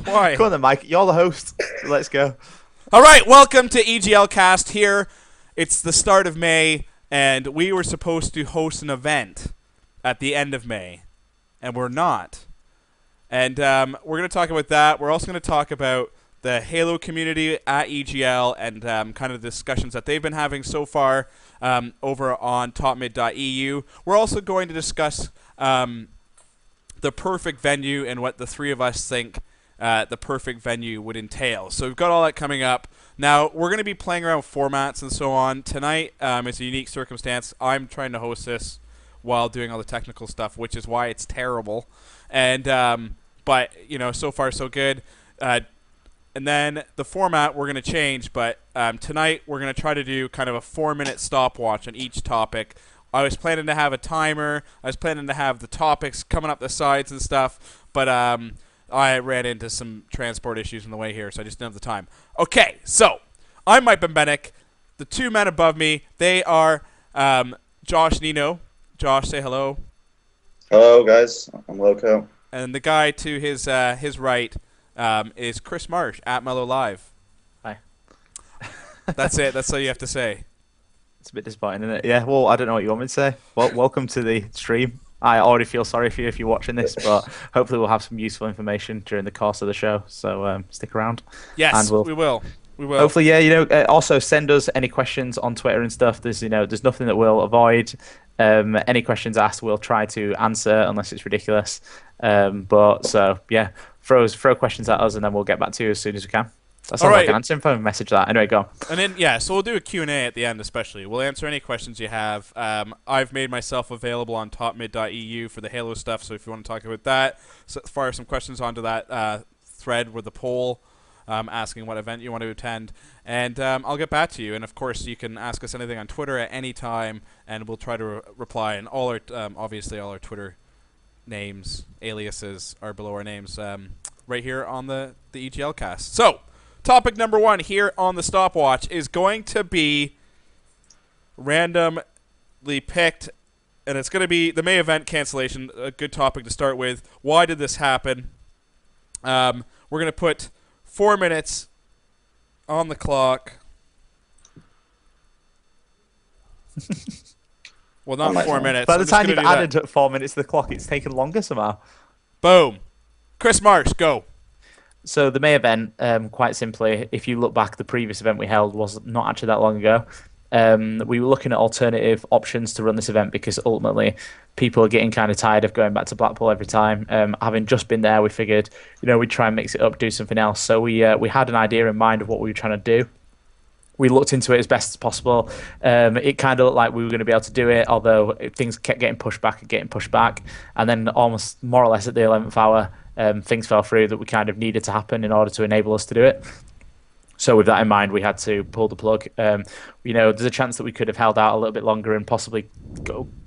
Why? Come on then, Mike. You're the host. So let's go. All right, welcome to EGL Cast here. It's the start of May, and we were supposed to host an event at the end of May, and we're not. And we're going to talk about that. We're also going to talk about the Halo community at EGL and kind of the discussions that they've been having so far over on topmid.eu. We're also going to discuss the perfect venue and what the three of us think the perfect venue would entail. So we've got all that coming up. Now, we're going to be playing around with formats and so on. Tonight is a unique circumstance. I'm trying to host this while doing all the technical stuff, which is why it's terrible. And but, you know, so far so good. And then the format we're going to change, but tonight we're going to try to do kind of a 4-minute stopwatch on each topic. I was planning to have a timer. I was planning to have the topics coming up the sides and stuff, but I ran into some transport issues on the way here, so I just didn't have the time. Okay, so I'm Mike Benbenek. The two men above me, they are Josh Nino. Josh, say hello. Hello, guys. I'm Loco. And the guy to his right is Chris Marsh at Mellow Live. Hi. That's it. That's all you have to say. It's a bit disappointing, isn't it? Yeah, well, I don't know what you want me to say. Well, welcome to the stream. I already feel sorry for you if you're watching this, but hopefully we'll have some useful information during the course of the show, so stick around. Yes, and we will. We will. Hopefully, yeah, you know, also send us any questions on Twitter and stuff. There's nothing that we'll avoid. Any questions asked, we'll try to answer unless it's ridiculous. But so, yeah, throw questions at us and then we'll get back to you as soon as we can. That sounds like an answering phone message. That anyway, go. And then so we'll do a Q&A at the end, especially. We'll answer any questions you have. I've made myself available on topmid.eu for the Halo stuff, so if you want to talk about that, fire some questions onto that thread with the poll asking what event you want to attend, and I'll get back to you. And of course, you can ask us anything on Twitter at any time, and we'll try to reply. And all our obviously all our Twitter names, aliases are below our names right here on the EGL cast. So. Topic number 1 here on the stopwatch is going to be randomly picked, and it's going to be the May event cancellation, a good topic to start with. Why did this happen? We're going to put 4 minutes on the clock. Well, not 4 minutes. By the time you've added 4 minutes to the clock, it's taken longer somehow. Boom. Chris Marsh, go. So the May event, quite simply, if you look back, the previous event we held was not actually that long ago. We were looking at alternative options to run this event because ultimately people are getting kind of tired of going back to Blackpool every time. Having just been there, we figured, we'd try and mix it up, do something else. So we had an idea in mind of what we were trying to do. We looked into it as best as possible. It kind of looked like we were going to be able to do it, although things kept getting pushed back and getting pushed back. And then almost more or less at the 11th hour, things fell through that we kind of needed to happen in order to enable us to do it. So with that in mind, we had to pull the plug. There's a chance that we could have held out a little bit longer and possibly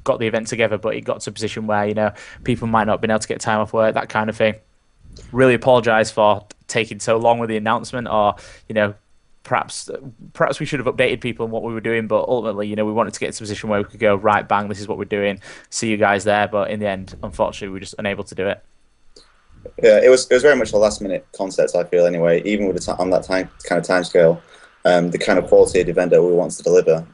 got the event together, but it got to a position where, people might not have been able to get time off work, that kind of thing. Really apologise for taking so long with the announcement, or, perhaps we should have updated people on what we were doing, but ultimately, we wanted to get to a position where we could go, right, bang, this is what we're doing, see you guys there. But in the end, unfortunately, we were just unable to do it. Yeah, it was very much a last minute concept, I feel, anyway. Even with on that kind of time scale, the kind of quality of event that we wanted to deliver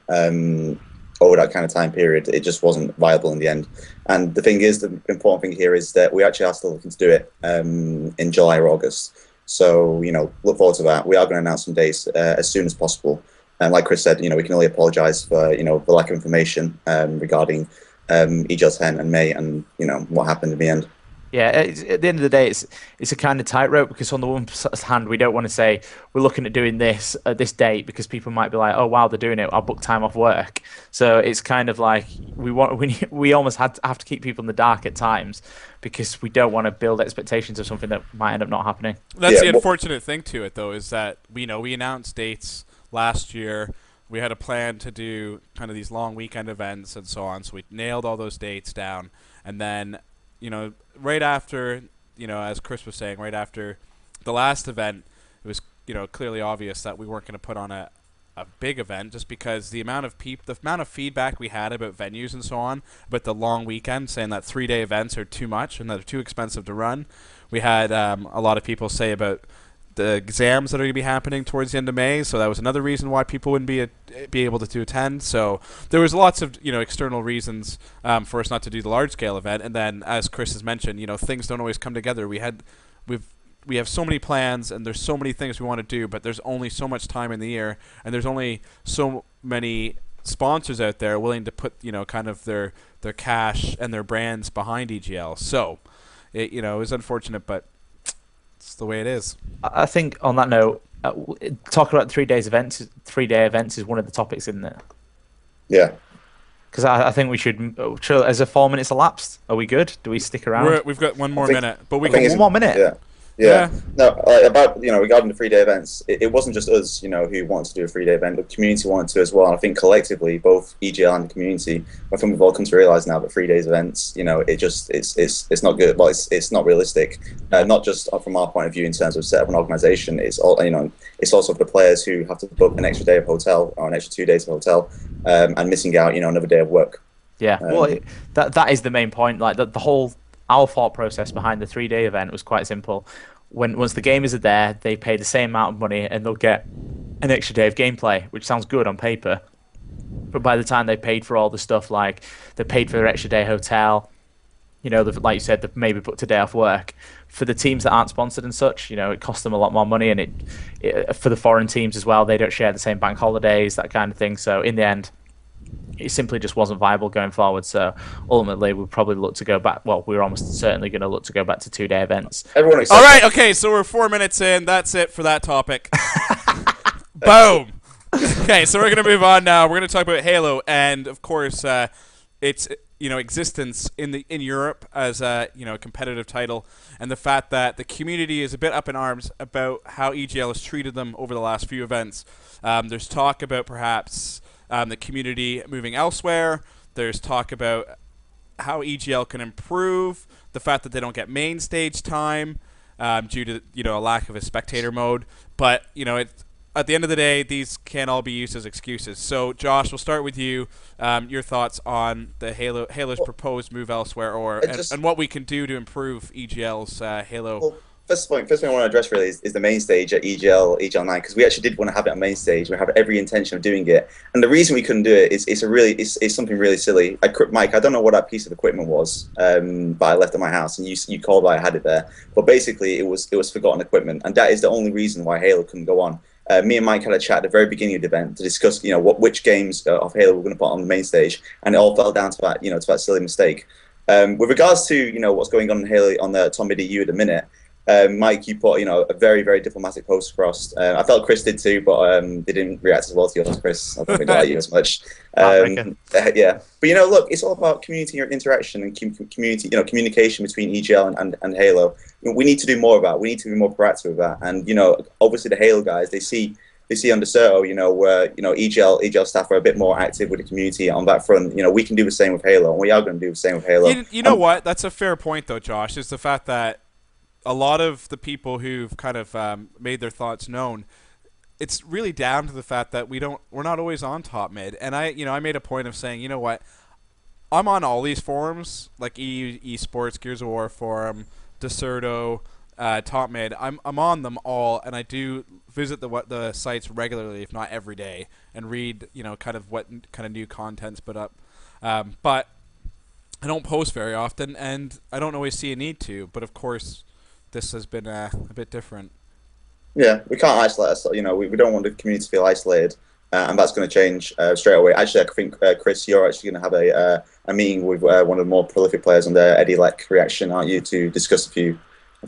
over that kind of time period, it just wasn't viable in the end. And the thing is, the important thing here is that we actually are still looking to do it in July or August. So, look forward to that. We are going to announce some dates as soon as possible. And like Chris said, we can only apologise for, the lack of information regarding EGL 10 and May and, what happened in the end. Yeah, at the end of the day, it's a kind of tightrope, because on the one hand, we don't want to say we're looking at doing this at this date because people might be like, oh wow, they're doing it, I'll book time off work. So it's kind of like we almost have to keep people in the dark at times because we don't want to build expectations of something that might end up not happening. That's the unfortunate thing to it, though, is that we announced dates last year. We had a plan to do kind of these long weekend events and so on, so we nailed all those dates down, and then right after, as Chris was saying, right after the last event, it was, clearly obvious that we weren't going to put on a a big event, just because the amount of feedback we had about venues and so on, about the long weekend, saying that 3-day events are too much and that they're too expensive to run. We had a lot of people say about the exams that are going to be happening towards the end of May, so that was another reason why people wouldn't be able to attend. So there was lots of external reasons for us not to do the large scale event. And then, as Chris has mentioned, things don't always come together. We have so many plans and there's so many things we want to do, but there's only so much time in the year, and there's only so many sponsors out there willing to put kind of their cash and their brands behind EGL. So it was unfortunate, but it's the way it is. I think on that note, talking about 3 days events, 3-day events is one of the topics, isn't it? Yeah. Because I think we should. As a 4 minutes elapsed, are we good? Do we stick around? We've got one more minute, but we got one more minute. Yeah. Yeah. No, about regarding the 3-day events, it wasn't just us, who wanted to do a 3-day event. The community wanted to as well. And I think collectively, both EGL and the community, I think we've all come to realise now that 3 days events, it's not good. Well, it's not realistic. Not just from our point of view in terms of set up an organisation. It's all it's also for the players who have to book an extra day of hotel or an extra 2 days of hotel, and missing out, another day of work. Yeah. Well, that is the main point. Like our thought process behind the 3-day event was quite simple. Once the gamers are there, they pay the same amount of money and they'll get an extra day of gameplay, which sounds good on paper. But by the time they paid for all the stuff, like they paid for their extra day hotel, like you said, they've maybe booked a day off work. For the teams that aren't sponsored and such, it costs them a lot more money, and it for the foreign teams as well, they don't share the same bank holidays, that kind of thing. So in the end, it simply just wasn't viable going forward. So ultimately, we'll probably look to go back. Well, we're almost certainly going to look to go back to 2-day events. All right, okay, so we're 4 minutes in. That's it for that topic. Boom. Okay, so we're going to move on now. We're going to talk about Halo, and of course, its existence in Europe as a competitive title, and the fact that the community is a bit up in arms about how EGL has treated them over the last few events. There's talk about perhaps the community moving elsewhere. There's talk about how EGL can improve, the fact that they don't get main stage time due to a lack of a spectator mode. But at the end of the day, these can't all be used as excuses. So Josh, we'll start with you. Your thoughts on the Halo's proposed move elsewhere, and what we can do to improve EGL's Halo. Well, First thing I want to address really is the main stage at EGL 9, because we actually did want to have it on main stage. We have every intention of doing it, and the reason we couldn't do it is it's something really silly. Mike, I don't know what that piece of equipment was, but I left at my house, and you called by, I had it there. But basically, it was forgotten equipment, and that is the only reason why Halo couldn't go on. Me and Mike had a chat at the very beginning of the event to discuss, which games of Halo we're going to put on the main stage, and it all fell down to that, to that silly mistake. With regards to what's going on in Halo on the Tom Mid EU at the minute. Mike, you put a very, very diplomatic post across. I felt Chris did too, but they didn't react as well to yours, Chris. I don't think they like you as much. Yeah, but look, it's all about community interaction and community, communication between EGL and Halo. We need to do more of that. We need to be more proactive with that. And obviously the Halo guys, they see under Certo, where EGL staff are a bit more active with the community on that front. We can do the same with Halo, and we are going to do the same with Halo. You know what? That's a fair point, though, Josh. Is the fact that a lot of the people who've kind of made their thoughts known, it's really down to the fact that we're not always on top mid. And I made a point of saying, what, I'm on all these forums, like Esports, Gears of War forum, Decerto, top mid. I'm on them all, and I do visit the sites regularly, if not every day, and read kind of what kind of new content's put up. But I don't post very often, and I don't always see a need to. But of course, this has been a bit different. Yeah, we can't isolate us. We don't want the community to feel isolated, and that's going to change straight away. Actually, I think, Chris, you're actually going to have a meeting with one of the more prolific players on the Eddie Leck reaction, aren't you, to discuss a few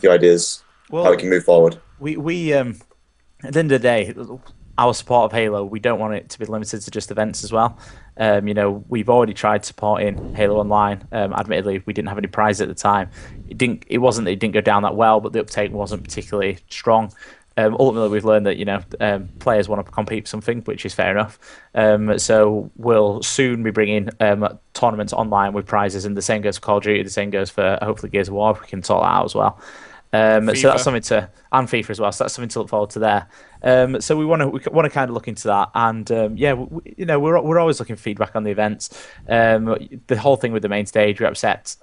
ideas, how we can move forward. We at the end of the day, our support of Halo, we don't want it to be limited to just events as well. We've already tried supporting Halo Online. Admittedly, we didn't have any prize at the time. It wasn't that it didn't go down that well, but the uptake wasn't particularly strong. Ultimately, we've learned that players want to compete for something, which is fair enough. So we'll soon be bringing tournaments online with prizes, and the same goes for Call of Duty. The same goes for hopefully Gears of War. We can sort that out as well. So that's something to, and FIFA as well. So that's something to look forward to there. So we want to kind of look into that, and we're always looking for feedback on the events. The whole thing with the main stage, we upset,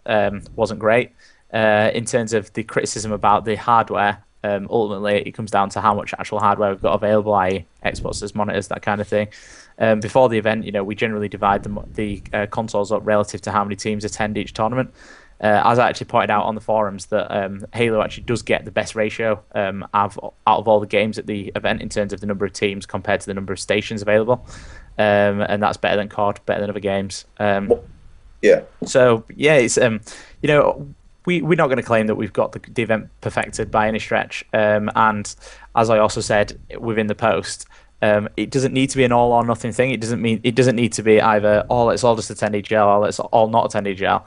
wasn't great in terms of the criticism about the hardware. Ultimately, it comes down to how much actual hardware we've got available, i.e., Xboxes, monitors, that kind of thing. Before the event, we generally divide the consoles up relative to how many teams attend each tournament. As I actually pointed out on the forums, that Halo actually does get the best ratio out of all the games at the event in terms of the number of teams compared to the number of stations available, and that's better than COD, better than other games. Yeah. So yeah, it's we're not going to claim that we've got the event perfected by any stretch. And as I also said within the post, it doesn't need to be an all or nothing thing. It doesn't need to be either let's all just attend EGL or let's all not attend EGL.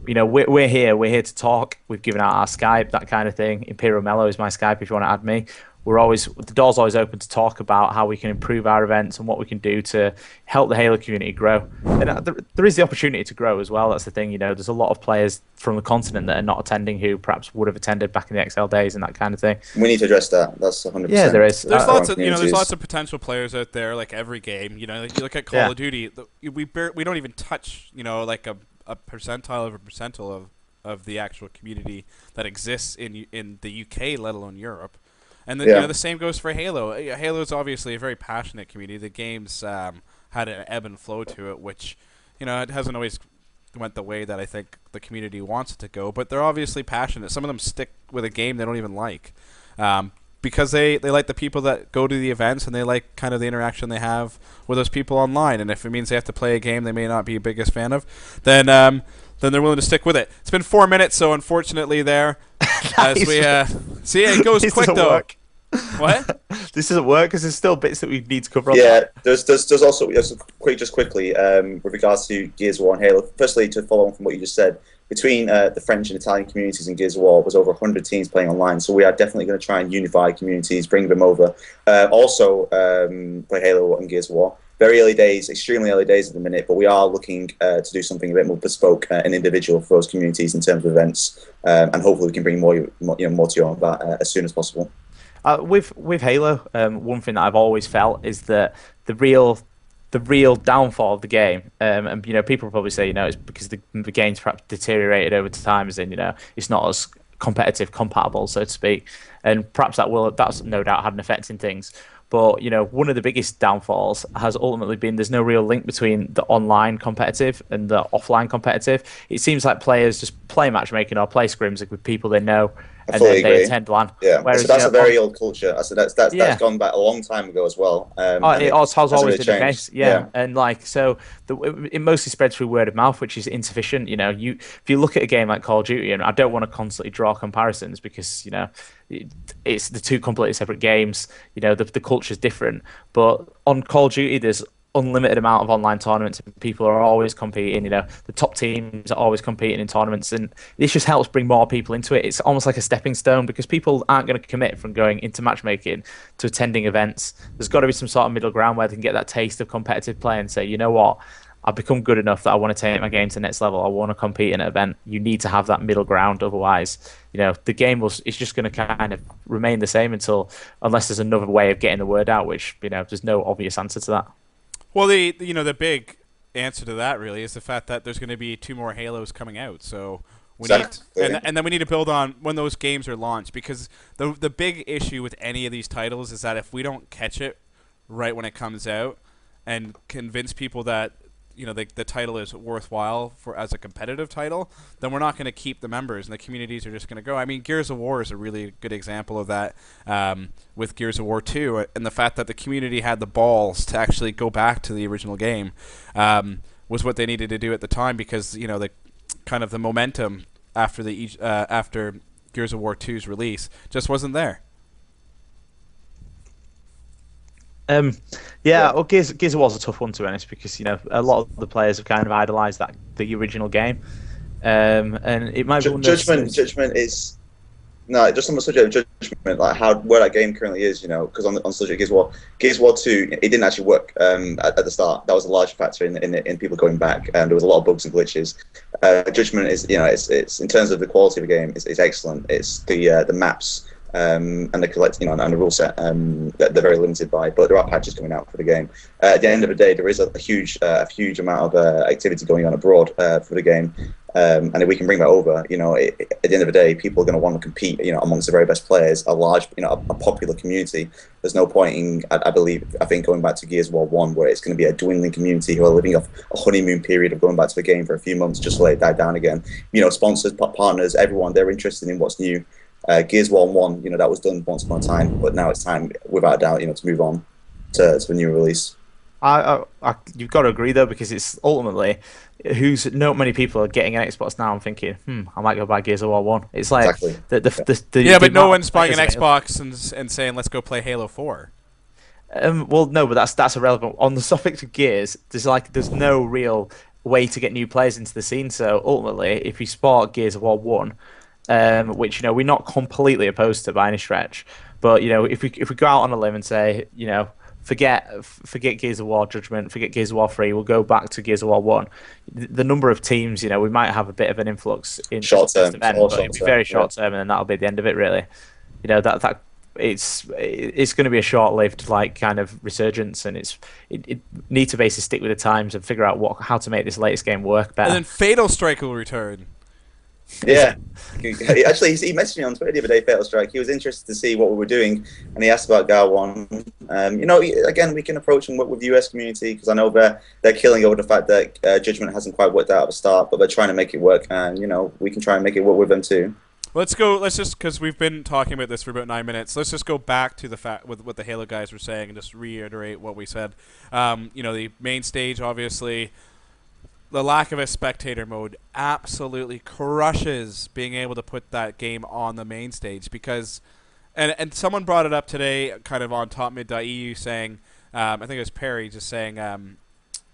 We're here to talk. We've given out our Skype, that kind of thing. Imperial Mellow is my Skype if you want to add me. The door's always open to talk about how we can improve our events and what we can do to help the Halo community grow. And there is the opportunity to grow as well. That's the thing. There's a lot of players from the continent that are not attending who perhaps would have attended back in the XL days and that kind of thing. We need to address that. That's 100%. Yeah, there is. There's lots of potential players out there. Like every game, like you look at Call of Duty, we don't even touch like a percentile of a percentile of the actual community that exists in the UK, let alone Europe. And the same goes for Halo. Halo is obviously a very passionate community. The game's had an ebb and flow to it, which it hasn't always went the way that I think the community wants it to go. But they're obviously passionate. Some of them stick with a game they don't even like, because they like the people that go to the events and they like kind of the interaction they have with those people online. And if it means they have to play a game they may not be the biggest fan of, then they're willing to stick with it. It's been 4 minutes, so unfortunately there, as we see, it goes quick though. Work. What? This doesn't work because there's still bits that we need to cover. Yeah, there's also quickly with regards to Gears of War and Halo. Firstly, to follow on from what you just said, between the French and Italian communities in Gears of War was over 100 teams playing online. So we are definitely going to try and unify communities, bring them over. Also, play Halo and Gears of War. Very early days, extremely early days at the minute, but we are looking to do something a bit more bespoke and individual for those communities in terms of events, and hopefully we can bring more to you on that as soon as possible. With Halo, one thing that I've always felt is that the real downfall of the game, and people probably say it's because the game's perhaps deteriorated over time, as in it's not as compatible, so to speak, and perhaps that's no doubt had an effect in things. But one of the biggest downfalls has ultimately been there's no real link between the online competitive and the offline competitive. It seems like players just play matchmaking or play scrims with people they know, and then they attend LAN. Yeah, whereas, so that's a very old culture. So that's gone back a long time ago as well. It has always been the case. Yeah. And it mostly spreads through word of mouth, which is insufficient. If you look at a game like Call of Duty, and I don't want to constantly draw comparisons because it's the two completely separate games. The culture is different, but on Call of Duty, there's unlimited amount of online tournaments and people are always competing. The top teams are always competing in tournaments, and this just helps bring more people into it. It's almost like a stepping stone because people aren't going to commit from going into matchmaking to attending events. There's got to be some sort of middle ground where they can get that taste of competitive play and say, what, I've become good enough that I want to take my game to the next level. I want to compete in an event. You need to have that middle ground. Otherwise, the game it's just going to kind of remain the same unless there's another way of getting the word out, which, there's no obvious answer to that. Well, the big answer to that really is the fact that there's going to be 2 more Halos coming out. So we need, and then we need to build on when those games are launched, because the big issue with any of these titles is that if we don't catch it right when it comes out and convince people that the title is worthwhile as a competitive title, then we're not going to keep the members, and the communities are just going to go. I mean, Gears of War is a really good example of that, with Gears of War 2, and the fact that the community had the balls to actually go back to the original game was what they needed to do at the time, because the kind of the momentum after after Gears of War 2's release just wasn't there. Well, Gears of War's a tough one, to be honest, because a lot of the players have kind of idolised the original game, and it might be Judgment is No, just on the subject of judgment, like where that game currently is, because on the subject of Gears of War 2, it didn't actually work at the start. That was a large factor in people going back, and there was a lot of bugs and glitches. Judgment is, it's in terms of the quality of the game, it's excellent. It's the maps and the and the rule set that they're very limited by, but there are patches coming out for the game. At the end of the day, there is a huge amount of activity going on abroad for the game. And if we can bring that over, at the end of the day, people are going to want to compete, amongst the very best players, a large, a popular community. There's no point in, I think going back to Gears of War 1, where it's going to be a dwindling community who are living off a honeymoon period of going back to the game for a few months just to let it die down again. Sponsors, partners, everyone, they're interested in what's new. Gears of War 1, that was done once upon a time, but now it's time, without a doubt, to move on to a new release. You've got to agree though, because it's ultimately not many people are getting an Xbox now and thinking, I might go buy Gears of War 1. It's like exactly. But no one's buying an Xbox and saying let's go play Halo 4. Well, no, but that's irrelevant. On the subject of Gears, there's no real way to get new players into the scene. So ultimately, if you support Gears of War 1, which we're not completely opposed to by any stretch, but if we go out on a limb and say forget Gears of War Judgment, forget Gears of War 3, we'll go back to Gears of War 1. The number of teams, we might have a bit of an influx in short term, but it'll be very short term, and then that'll be the end of it, really. That it's going to be a short-lived kind of resurgence, and it need to basically stick with the times and figure out how to make this latest game work better. And then Fatal Strike will return. Yeah, actually, he messaged me on Twitter the other day, Fatal Strike. He was interested to see what we were doing, and he asked about GAR 1. Again, we can approach and work with the US community, because I know they're killing over the fact that Judgment hasn't quite worked out at the start, but they're trying to make it work, and we can try and make it work with them too. Let's just, because we've been talking about this for about 9 minutes, let's just go back to the fact with what the Halo guys were saying and just reiterate what we said. The main stage, obviously, the lack of a spectator mode absolutely crushes being able to put that game on the main stage, because and someone brought it up today kind of on topmid.eu saying, I think it was Perry just saying,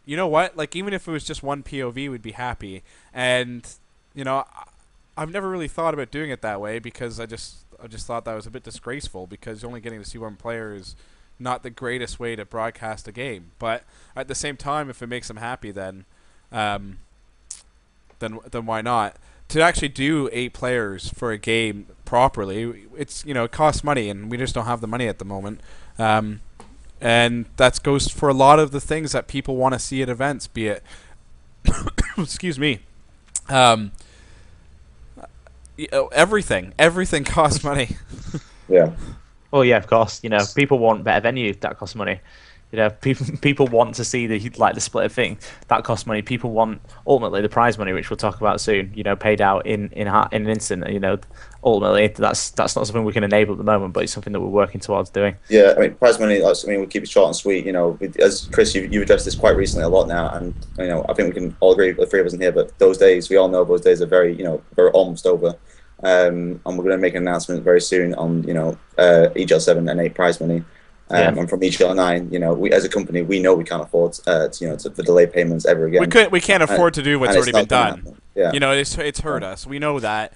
you know what, like even if it was just one POV, we'd be happy. And I've never really thought about doing it that way, because I just thought that was a bit disgraceful, because only getting to see one player is not the greatest way to broadcast a game. But at the same time, if it makes them happy, then why not? To actually do 8 players for a game properly, it's it costs money, and we just don't have the money at the moment. And that goes for a lot of the things that people want to see at events, be it excuse me, everything costs money. Yeah. Well, yeah, of course. People want better venue. That costs money. People want to see the split of thing. That costs money. People want ultimately the prize money, which we'll talk about soon. Paid out in an instant. Ultimately that's not something we can enable at the moment, but it's something that we're working towards doing. Yeah, prize money. We keep it short and sweet. As Chris, you've addressed this quite recently a lot now, and I think we can all agree, the 3 of us in here. But those days, we all know those days are very almost over. And we're going to make an announcement very soon on EGL 7 and 8 prize money. And from EGL 9, we as a company, we know we can't afford to delay payments ever again. We can't afford to do what's already been done. Yeah. It's hurt us. We know that.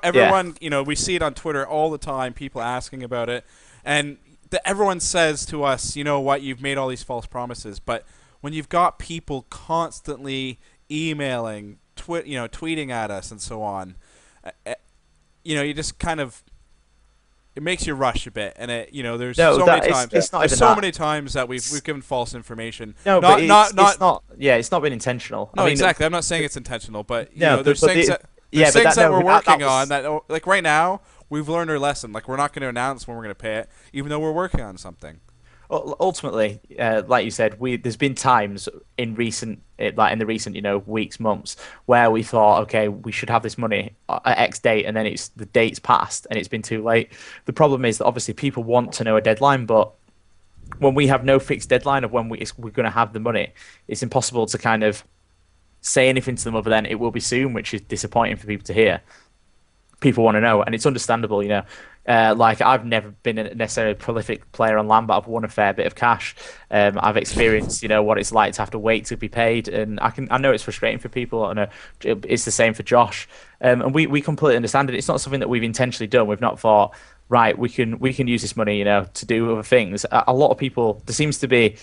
Everyone, we see it on Twitter all the time. People asking about it, and everyone says to us, you've made all these false promises. But when you've got people constantly emailing, tweeting at us and so on, you just kind of. It makes you rush a bit, and there's so many times that we've given false information. No, but it's not. Yeah, it's not been intentional. No, exactly. I'm not saying it's intentional, but there's things that we're working on that, like right now, we've learned our lesson. Like we're not going to announce when we're going to pay it, even though we're working on something. Ultimately, like you said, there's been times in the recent weeks, months, where we thought, okay, we should have this money at X date, and then the date's passed and it's been too late. The problem is that obviously people want to know a deadline, but when we have no fixed deadline of when we're going to have the money, it's impossible to kind of say anything to them other than it will be soon, which is disappointing for people to hear. people want to know, and it's understandable, you know. Like I've never been a necessarily prolific player on LAN, but I've won a fair bit of cash. I've experienced, you know, what it's like to have to wait to be paid, and I know it's frustrating for people. I know it's the same for Josh, and we completely understand it. It's not something that we've intentionally done. We've not thought, right, we can use this money, you know, to do other things. A lot of people, there seems to be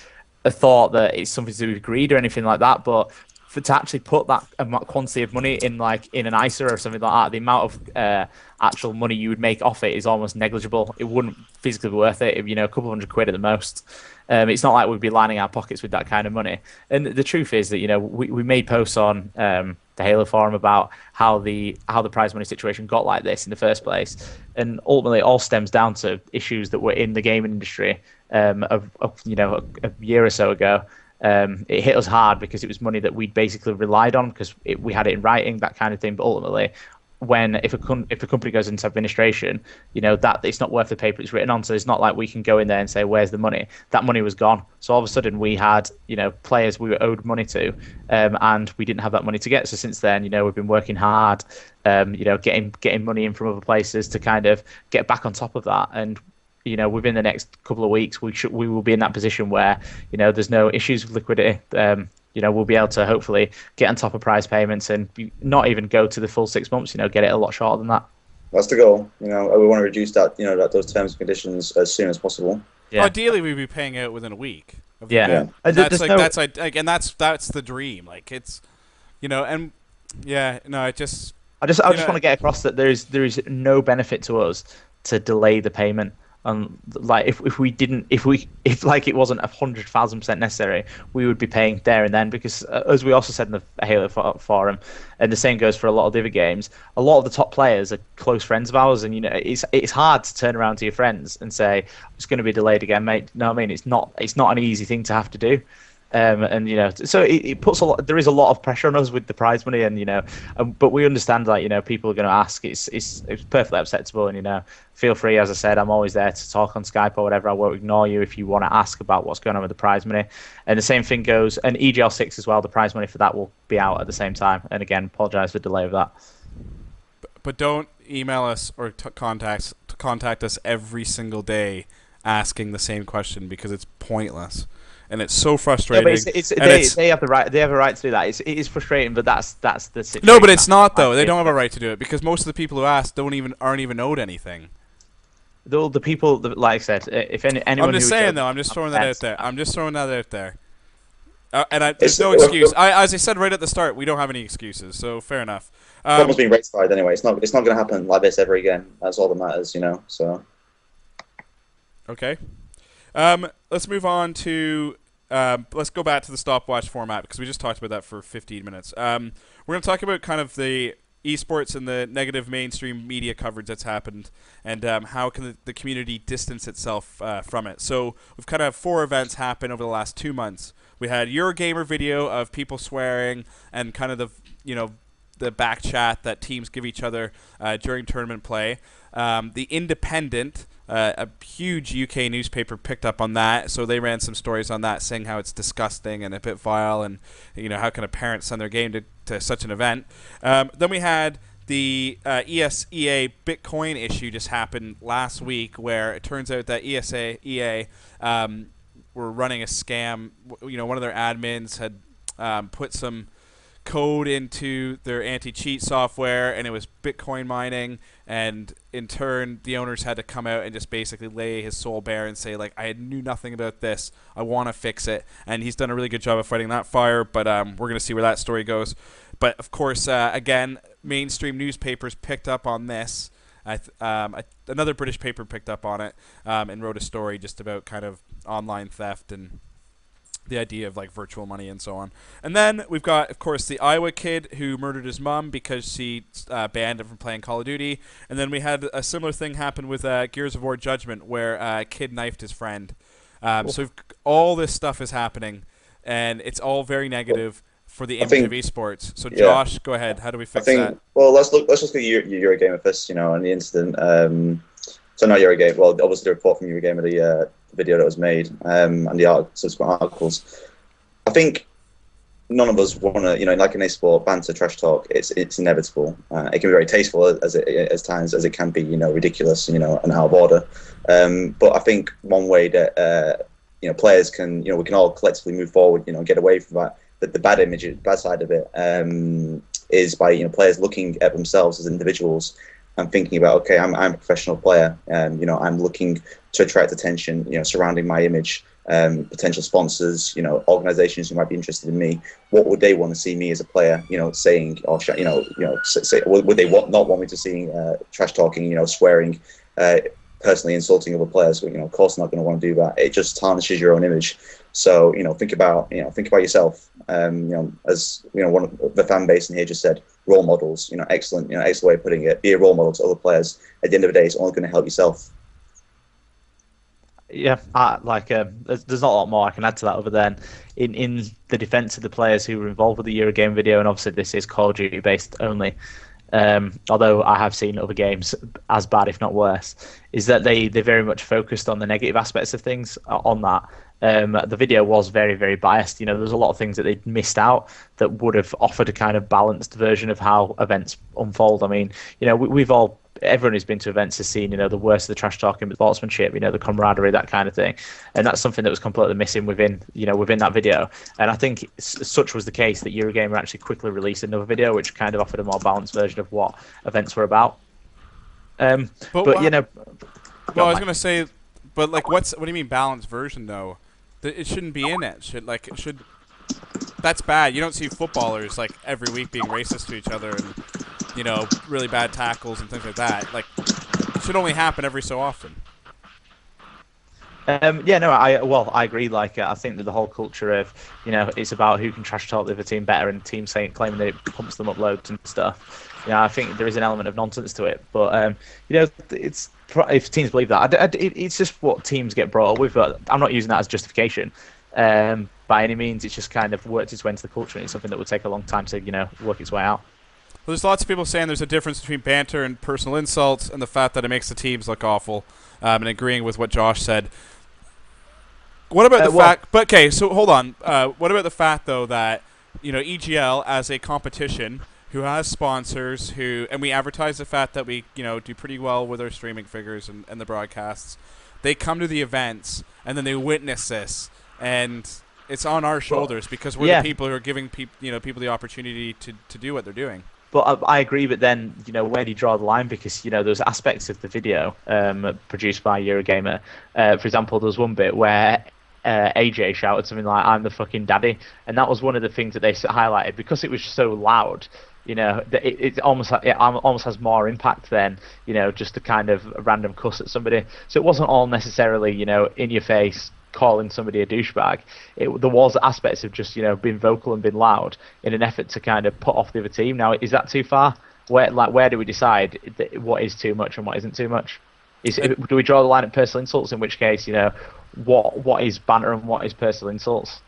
a thought that it's something to do with greed or anything like that, but to actually put that quantity of money in, like in an ISA or something like that, the amount of actual money you would make off it is almost negligible. It wouldn't physically be worth it. You know, a couple £100 at the most. It's not like we'd be lining our pockets with that kind of money. And the truth is that, you know, we made posts on the Halo forum about how the prize money situation got like this in the first place, and ultimately it all stems down to issues that were in the gaming industry of you know, a year or so ago. It hit us hard because it was money that we'd basically relied on because we had it in writing, that kind of thing. But ultimately, if a company goes into administration, you know, that it's not worth the paper it's written on. So it's not like we can go in there and say, where's the money? That money was gone. So all of a sudden we had, you know, players we were owed money to, and we didn't have that money to get. So since then, you know, we've been working hard, you know, getting money in from other places to kind of get back on top of that. And you know, within the next couple of weeks, we will be in that position where, you know, there's no issues with liquidity. You know, we'll be able to hopefully get on top of prize payments and not even go to the full 6 months. You know, get it a lot shorter than that. That's the goal. You know, we want to reduce that. You know, those terms and conditions as soon as possible. Yeah. Ideally, we'd be paying out within a week. Yeah. And that's that's the dream. Like it's, you know, and yeah, no, I just want to get across that there is no benefit to us to delay the payment. Like if like it wasn't 100,000% necessary, we would be paying there and then, because as we also said in the Halo forum, and the same goes for a lot of the other games, a lot of the top players are close friends of ours, and you know it's hard to turn around to your friends and say it's going to be delayed again, mate. No, I mean it's not an easy thing to have to do. And you know, so it puts a lot. There is a lot of pressure on us with the prize money, and you know, but we understand that, you know, people are going to ask. It's perfectly acceptable, and you know, feel free. As I said, I'm always there to talk on Skype or whatever. I won't ignore you if you want to ask about what's going on with the prize money. And the same thing goes, and EGL 6 as well. The prize money for that will be out at the same time. And again, apologise for the delay of that. But don't email us or contact us every single day asking the same question, because it's pointless. And it's so frustrating. Yeah, they have the right. They have a right to do that. It is frustrating, but that's the situation. No, but it's not though. They don't have a right to do it, because most of the people who ask aren't even owed anything. The people, like I said, if anyone. I'm just saying though. I'm just throwing that out there. I'm just throwing that out there. There's no excuse. As I said right at the start, we don't have any excuses. So fair enough. Problem's been rectified anyway. It's not going to happen like this ever again. That's all that matters, you know. So. Okay. Let's move on to. Let's go back to the stopwatch format, because we just talked about that for 15 minutes. We're going to talk about kind of the esports and the negative mainstream media coverage that's happened, and how can the community distance itself from it. So we've kind of 4 events happen over the last 2 months. We had Eurogamer video of people swearing and kind of the back chat that teams give each other during tournament play. The Independent, a huge UK newspaper, picked up on that, so they ran some stories on that, saying how it's disgusting and a bit vile, and you know, how can a parent send their game to such an event. Then we had the EA Bitcoin issue just happened last week, where it turns out that EA were running a scam. You know, one of their admins had put some code into their anti-cheat software, and it was Bitcoin mining, and in turn the owners had to come out and just basically lay his soul bare and say, like, I knew nothing about this, I want to fix it. And he's done a really good job of fighting that fire, but we're going to see where that story goes. But of course, again, mainstream newspapers picked up on this. Another British paper picked up on it and wrote a story just about kind of online theft and the idea of like virtual money and so on. And then we've got, of course, the Iowa kid who murdered his mom because she banned him from playing Call of Duty. And then we had a similar thing happen with Gears of War Judgment, where a kid knifed his friend. So all this stuff is happening, and it's all very negative for the image of esports. So Josh, go ahead. How do we fix that? Well, let's just look at Eurogamer first, you know, and the incident. So not Eurogamer. Well, obviously the report from Eurogamer, the video that was made, and the subsequent articles. I think none of us want to, like an esport banter, trash talk. It's inevitable. It can be very tasteful as times as it can be, ridiculous, and out of order. But I think one way that players can, we can all collectively move forward, and get away from that. The bad image, bad side of it, is by players looking at themselves as individuals and thinking about, okay, I'm a professional player. I'm looking to attract attention, surrounding my image. Potential sponsors, organizations who might be interested in me. What would they want to see me as a player, saying, or would they not want me to see trash talking, swearing, personally insulting other players? Of course, not going to want to do that. It just tarnishes your own image. So, think about yourself. As one of the fan base in here just said, role models. Excellent way of putting it. Be a role model to other players. At the end of the day, it's only going to help yourself. Yeah, there's not a lot more I can add to that other than in the defence of the players who were involved with the Eurogame video, and obviously this is Call of Duty based only, although I have seen other games as bad, if not worse, is that they very much focused on the negative aspects of things on that. The video was very, very biased. There's a lot of things that they'd missed out that would have offered a kind of balanced version of how events unfold. I mean, everyone who's been to events has seen, the worst of the trash talking, the sportsmanship, the camaraderie, that kind of thing, and that's something that was completely missing within that video. And I think such was the case that Eurogamer actually quickly released another video which kind of offered a more balanced version of what events were about. Well, I was gonna say, but what do you mean balanced version though? It shouldn't be in it. It should. That's bad. You don't see footballers every week being racist to each other and really bad tackles and things like that. It should only happen every so often. I agree. I think that the whole culture of, it's about who can trash talk the other team better, and the team claiming that it pumps them up loads and stuff. I think there is an element of nonsense to it. But it's if teams believe that, it's just what teams get brought up with. But I'm not using that as justification by any means. It's just kind of worked its way into the culture, and it's something that would take a long time to work its way out. Well, there's lots of people saying there's a difference between banter and personal insults, and the fact that it makes the teams look awful, and agreeing with what Josh said. What about the fact? But okay, so hold on. What about the fact though that EGL as a competition who has sponsors and we advertise the fact that we do pretty well with our streaming figures and the broadcasts. They come to the events and then they witness this, and it's on our shoulders because we're the people who are giving people the opportunity to do what they're doing. But I agree, but then, where do you draw the line? Because, there's aspects of the video produced by Eurogamer. For example, there's one bit where AJ shouted something like, "I'm the fucking daddy." And that was one of the things that they highlighted because it was so loud. It almost has more impact than, just a kind of random cuss at somebody. So it wasn't all necessarily, in your face, calling somebody a douchebag. There was aspects of just being vocal and being loud in an effort to kind of put off the other team. Now, is that too far? Where do we decide what is too much and what isn't too much? Do we draw the line at personal insults? In which case, what is banter and what is personal insults?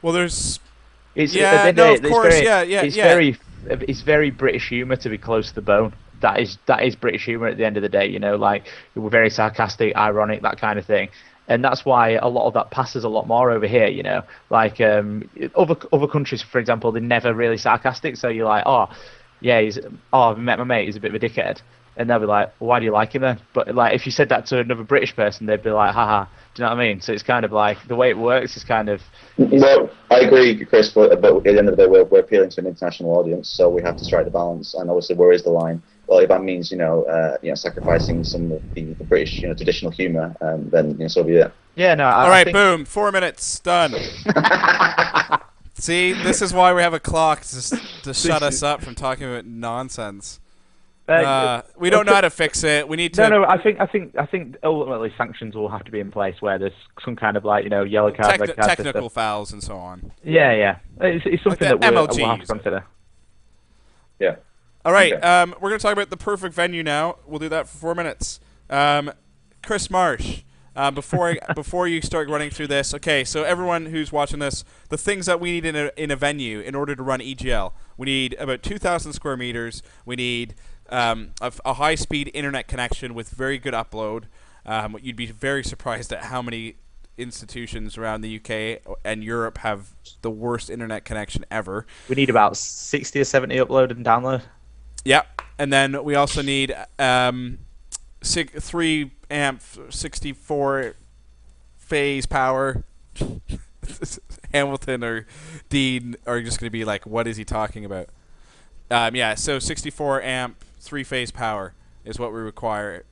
Well, there's it's very British humour to be close to the bone. That is British humour at the end of the day. We're very sarcastic, ironic, that kind of thing. And that's why a lot of that passes a lot more over here, other countries, for example, they're never really sarcastic. So you're like, I've met my mate, he's a bit of a dickhead. And they'll be like, well, why do you like him then? But if you said that to another British person, they'd be like, haha, do you know what I mean? So it's kind of the way it works is kind of... No, I agree, Chris, but at the end of the day, we're appealing to an international audience, so we have to strike the balance. And obviously, where is the line? Well, if that means sacrificing some of the British traditional humour, then so be it. Yeah, no. All right, boom, 4 minutes done. See, this is why we have a clock to shut us up from talking about nonsense. We don't know how to fix it. We need to. No. I think ultimately sanctions will have to be in place where there's some kind of yellow card, red card, technical fouls and so on. Yeah. It's something that we'll have to consider. Yeah. All right, okay. We're going to talk about the perfect venue now. We'll do that for 4 minutes. Chris Marsh, before you start running through this, okay, so everyone who's watching this, the things that we need in a venue in order to run EGL, we need about 2,000 square meters. We need a high-speed internet connection with very good upload. You'd be very surprised at how many institutions around the UK and Europe have the worst internet connection ever. We need about 60 or 70 upload and download. Yep. And then we also need 3 amp 64 phase power. Hamilton or Dean are just going to be like, what is he talking about? Yeah, so 64 amp 3 phase power is what we require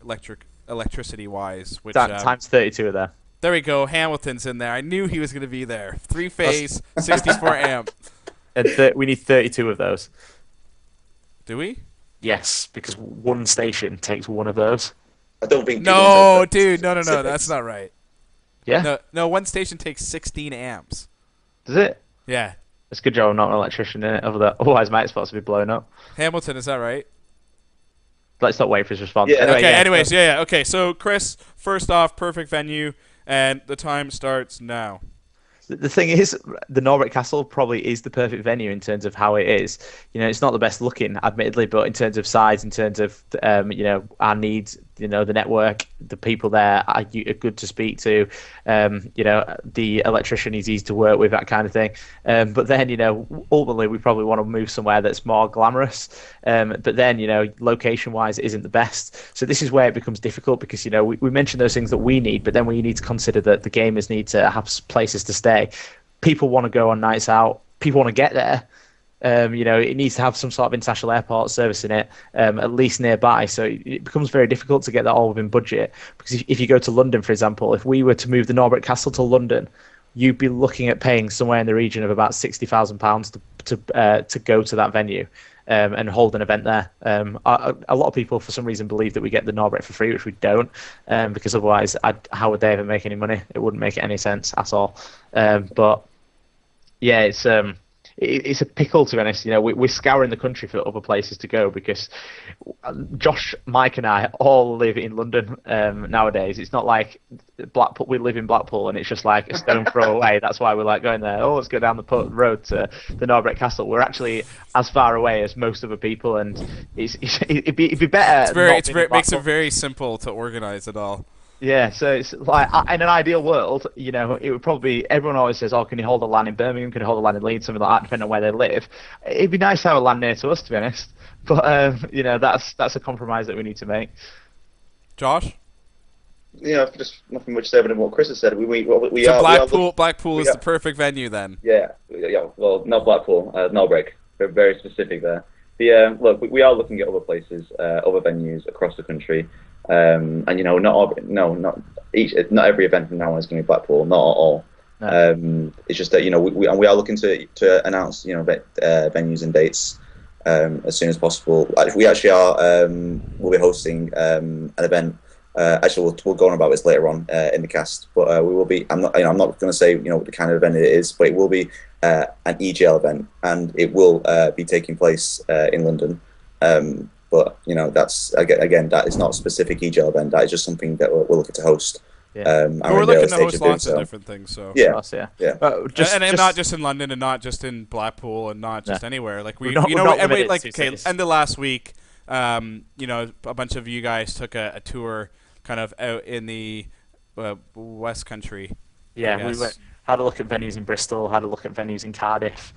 electricity wise. Which times 32 of that. There we go. Hamilton's in there. I knew he was going to be there. 3 phase, 64 amp. And we need 32 of those. Do we? Yes, because one station takes one of those. I don't think. No, dude. No. That's not right. Yeah? No, one station takes 16 amps. Does it? Yeah. It's a good job I'm not an electrician in it. Otherwise, my spot's to be blown up. Hamilton, is that right? Let's not wait for his response. Yeah. Anyway, Okay, yeah. anyways, yeah. Okay, so Chris, first off, perfect venue, and the time starts now. The thing is, the Norbert Castle probably is the perfect venue in terms of how it is. You know, it's not the best looking, admittedly, but in terms of size, in terms of you know, our needs, you know, the network, the people there are good to speak to. You know, the electrician is easy to work with, that kind of thing. But then, you know, ultimately we probably want to move somewhere that's more glamorous. But then, you know, location-wise, it isn't the best. So this is where it becomes difficult because, you know, we mentioned those things that we need, but then we need to consider that the gamers need to have places to stay. People want to go on nights out. People want to get there. You know, it needs to have some sort of international airport service in it, at least nearby. So it becomes very difficult to get that all within budget. Because if you go to London, for example, if we were to move the Norbert Castle to London, you'd be looking at paying somewhere in the region of about £60,000 to go to that venue and hold an event there. A lot of people, for some reason, believe that we get the Norbert for free, which we don't, because otherwise, how would they ever make any money? It wouldn't make any sense at all. But yeah, it's a pickle, to be honest. You know, we're scouring the country for other places to go because Josh, Mike, and I all live in London nowadays. It's not like Blackpool. We live in Blackpool, and it's just like a stone throw away. That's why we're like going there. Oh, let's go down the road to the Norbert Castle. We're actually as far away as most other people, and it'd be better. It makes it very simple to organize it all. Yeah, so it's like, in an ideal world, you know, it would probably be, everyone always says, oh, can you hold a LAN in Birmingham, can you hold a LAN in Leeds, something like that, depending on where they live. It'd be nice to have a LAN near to us, to be honest. But, you know, that's a compromise that we need to make. Josh? Yeah, just nothing much other than what Chris has said. Blackpool is the perfect venue then. Yeah, well, not Blackpool, Norbert. We're very specific there. But, look, we are looking at other places, other venues across the country. And you know, not every event from now on is going to be Blackpool, not at all. No. It's just that, you know, we are looking to announce, you know, venues and dates as soon as possible. We actually are we'll be hosting an event. Actually, we'll go on about this later on in the cast, but we will be. I'm not going to say, you know, what the kind of event it is, but it will be an EGL event, and it will be taking place in London. But, you know, that's, again, that is not a specific EGL event. That is just something that we're looking to host. Yeah. We're looking to host lots of different things. So yeah. And not just in London, and not just in Blackpool, and not just anywhere. Like end of last week, you know, a bunch of you guys took a tour kind of out in the West Country. Yeah, we had a look at venues in Bristol, had a look at venues in Cardiff.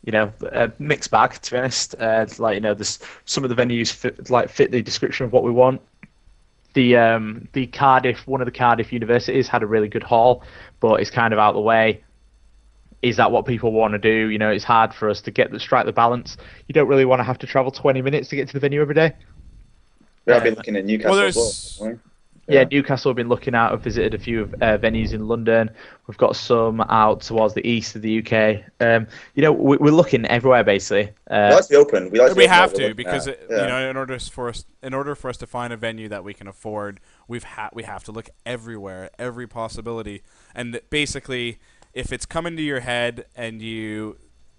You know, a mixed bag, to be honest. Like, you know, some of the venues fit the description of what we want. The Cardiff, one of the Cardiff universities had a really good hall, but it's kind of out of the way. Is that what people want to do? You know, it's hard for us to strike the balance. You don't really want to have to travel 20 minutes to get to the venue every day. Yeah, I've been looking at Newcastle as well. Yeah, Newcastle we've been looking at. I've visited a few venues in London. We've got some out towards the east of the UK. You know, we're looking everywhere basically. We like to be open. We have to because you know, in order for us to find a venue that we can afford, we have to look everywhere, every possibility. And basically, if it's coming to your head and you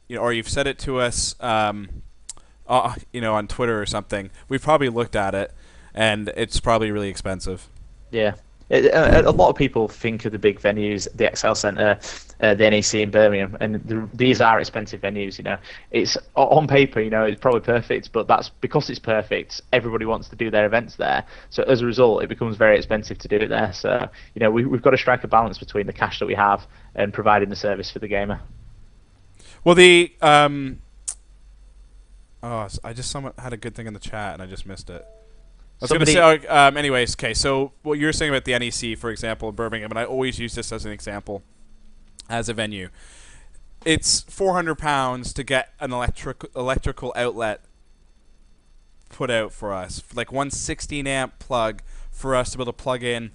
know, or you've said it to us, you know, on Twitter or something, we've probably looked at it, and it's probably really expensive. Yeah. A lot of people think of the big venues, the XL Centre, the NEC in Birmingham, and these are expensive venues. It's on paper, it's probably perfect, but that's because it's perfect. Everybody wants to do their events there, so as a result, it becomes very expensive to do it there. So we've got to strike a balance between the cash that we have and providing the service for the gamer. Well, the I just someone had a good thing in the chat and I just missed it. I was going to say, anyways, okay, so what you're saying about the NEC, for example, in Birmingham, and I always use this as an example, as a venue. It's £400 to get an electrical outlet put out for us, like one 16-amp plug for us to be able to plug in,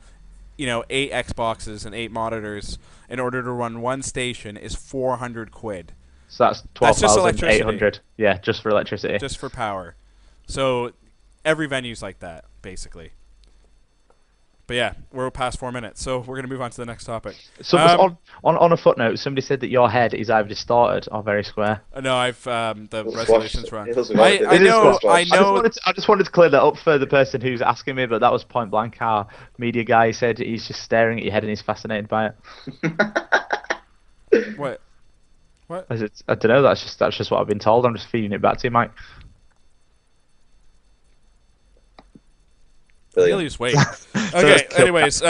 8 Xboxes and 8 monitors in order to run one station is £400. So that's 12,800. Yeah, just for electricity. Just for power. So every venue's like that, basically. But yeah, we're past 4 minutes, so we're going to move on to the next topic. So on a footnote, somebody said that your head is either distorted or very square. No, I've the resolution's wrong. I know. I just wanted to clear that up for the person who's asking me, but that was point blank. Our media guy said he's just staring at your head and he's fascinated by it. What? I don't know. That's just what I've been told. I'm just feeding it back to you, Mike. He'll just wait. Okay. Anyways,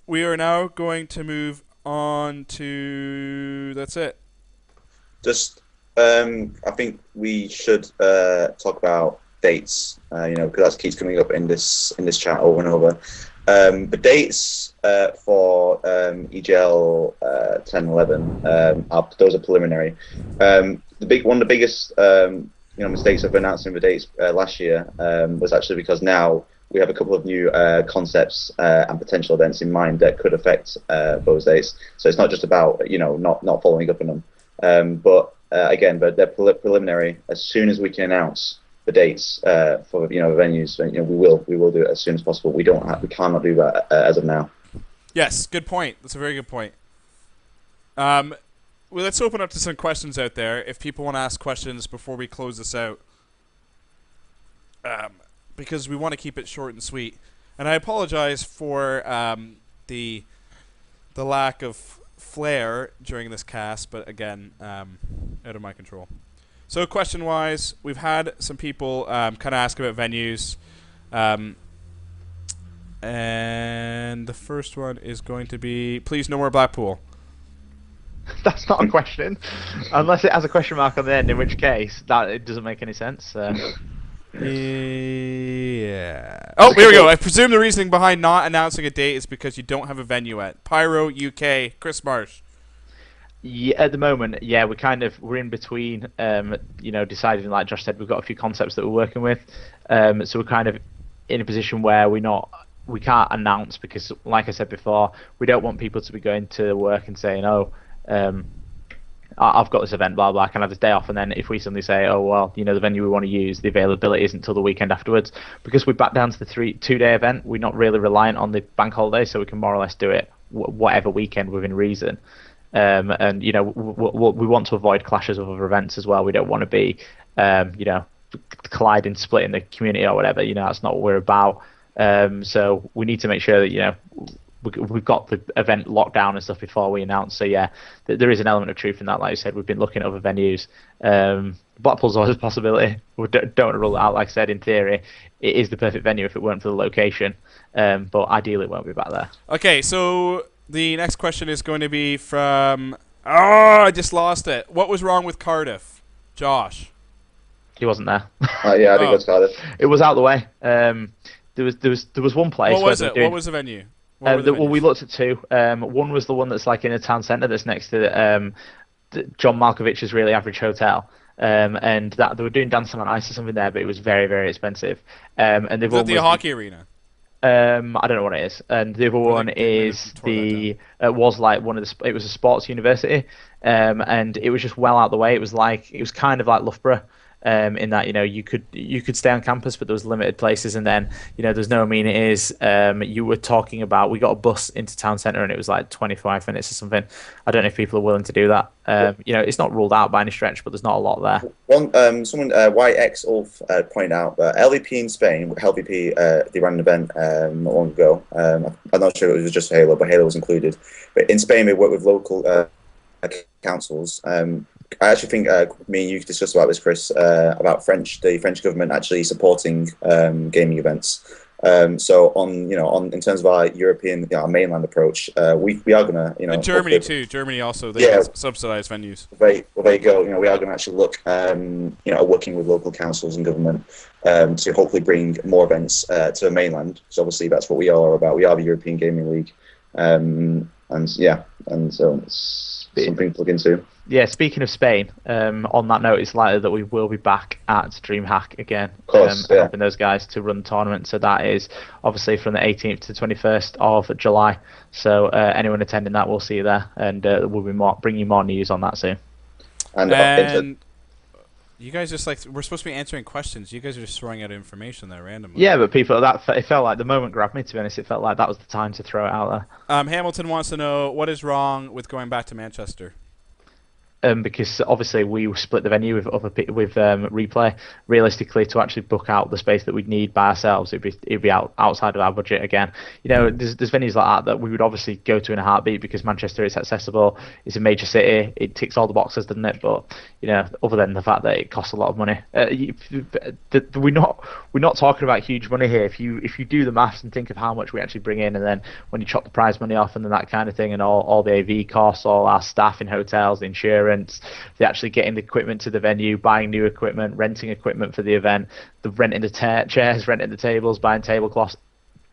we are now going to move on to. That's it. Just, I think we should talk about dates. Because that keeps coming up in this chat over and over. The dates for EGL 10-11 those are preliminary. One of the biggest mistakes of announcing the dates last year was actually because now we have a couple of new concepts and potential events in mind that could affect those dates. So it's not just about not following up on them, but again, they're preliminary. As soon as we can announce the dates for venues, we will do it as soon as possible. We cannot do that as of now. Yes, good point. That's a very good point. Well, let's open up to some questions out there. If people want to ask questions before we close this out. Because we want to keep it short and sweet, and I apologize for the lack of flair during this cast, but again, out of my control. So question-wise, we've had some people kind of ask about venues, and the first one is going to be, please no more Blackpool. That's not a question, unless it has a question mark on the end, in which case it doesn't make any sense. Yeah. Oh, here we go. I presume the reasoning behind not announcing a date is because you don't have a venue at Pyro UK. Chris Marsh. Yeah, at the moment, yeah, we're in between. Deciding, like Josh said, we've got a few concepts that we're working with. So we're kind of in a position where we can't announce because, like I said before, we don't want people to be going to work and saying, I've got this event, blah, blah, I can have this day off, and then if we suddenly say, the venue we want to use, the availability isn't until the weekend afterwards. Because we back down to the 2-day event, we're not really reliant on the bank holiday, so we can more or less do it whatever weekend within reason. And, we want to avoid clashes with other events as well. We don't want to be, colliding, splitting the community or whatever. That's not what we're about. So we need to make sure that, we've got the event locked down and stuff before we announce. So yeah, there is an element of truth in that. Like I said, we've been looking at other venues. Blackpool's always a possibility. We don't rule it out. Like I said, in theory, it is the perfect venue if it weren't for the location. But ideally, it won't be back there. Okay, so the next question is going to be from. Oh, I just lost it. What was wrong with Cardiff, Josh? He wasn't there. Yeah, I think that's Cardiff. It was out of the way. There was one place. What was it? What was the venue? We looked at 2. One was the one that's like in a town centre that's next to John Malkovich's Really Average Hotel. And that they were doing Dancing on Ice or something there, but it was very, very expensive. And the is it the hockey arena? I don't know what it is. And the other one is was like it was a sports university. And it was just well out the way. It was kind of like Loughborough. in that you could stay on campus, but there was limited places, and then there's no amenities. You were talking about, we got a bus into town centre and it was like 25 minutes or something. I don't know if people are willing to do that. It's not ruled out by any stretch, but there's not a lot there. Someone YX Ulf pointed out that LVP in Spain, LVP they ran an event not long ago. I'm not sure if it was just Halo, but Halo was included. But in Spain, they work with local councils. I actually think me and you discussed about this, Chris, about the French government actually supporting gaming events. So in terms of our European, our mainland approach, we are gonna, and Germany too. Germany also, they subsidize venues. Well, there you go. We are gonna actually look, working with local councils and government to hopefully bring more events to the mainland. Because obviously that's what we are about. We are the European Gaming League, and so it's something to look into. Yeah, speaking of Spain, on that note, it's likely that we will be back at DreamHack again, of course, helping those guys to run the tournament. So that is obviously from the 18th to 21st of July. So anyone attending that, we'll see you there, and we'll be bringing you more news on that soon. And you guys just we're supposed to be answering questions. You guys are just throwing out information there randomly. Yeah, but it felt like the moment grabbed me. To be honest, it felt like that was the time to throw it out there. Hamilton wants to know what is wrong with going back to Manchester. Because obviously we split the venue with Replay. Realistically, to actually book out the space that we'd need by ourselves, it'd be outside of our budget again. There's venues like that we would obviously go to in a heartbeat because Manchester is accessible. It's a major city. It ticks all the boxes, doesn't it? But other than the fact that it costs a lot of money, we're not talking about huge money here. If you do the maths and think of how much we actually bring in, and then when you chop the prize money off and then that kind of thing, and all the AV costs, all our staff in hotels, the insurance, the actually getting the equipment to the venue, buying new equipment, renting equipment for the event, the renting the chairs, renting the tables, buying tablecloths,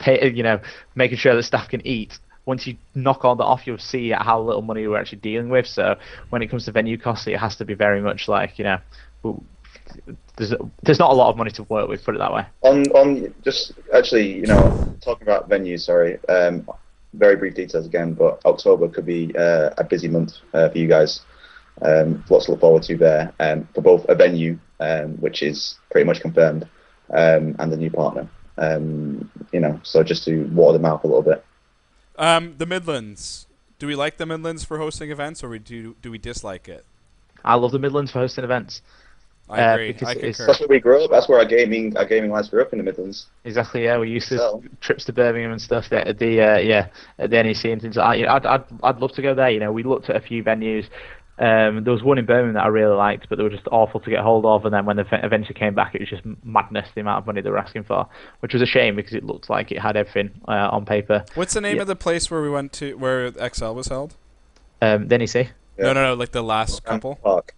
making sure that staff can eat. Once you knock all that off, you'll see how little money we're actually dealing with. So when it comes to venue costs, it has to be very much like there's not a lot of money to work with, put it that way. On just actually, talking about venues, sorry, very brief details again, but October could be a busy month for you guys. Lots to look forward to there, for both a venue, which is pretty much confirmed, and a new partner. So just to water the mouth a little bit. The Midlands. Do we like the Midlands for hosting events, or do we dislike it? I love the Midlands for hosting events. I agree. I concur. That's where we grew up. That's where our gaming lives grew up, in the Midlands. Exactly. Yeah, we used to trips to Birmingham and stuff at the NEC and things like that. I'd love to go there. We looked at a few venues. There was one in Birmingham that I really liked, but they were just awful to get hold of. And then when they eventually came back, it was just madness, the amount of money they were asking for, which was a shame because it looked like it had everything on paper. What's the name of the place where we went to, where XL was held? The NEC? Yeah. No, like the last couple. Park.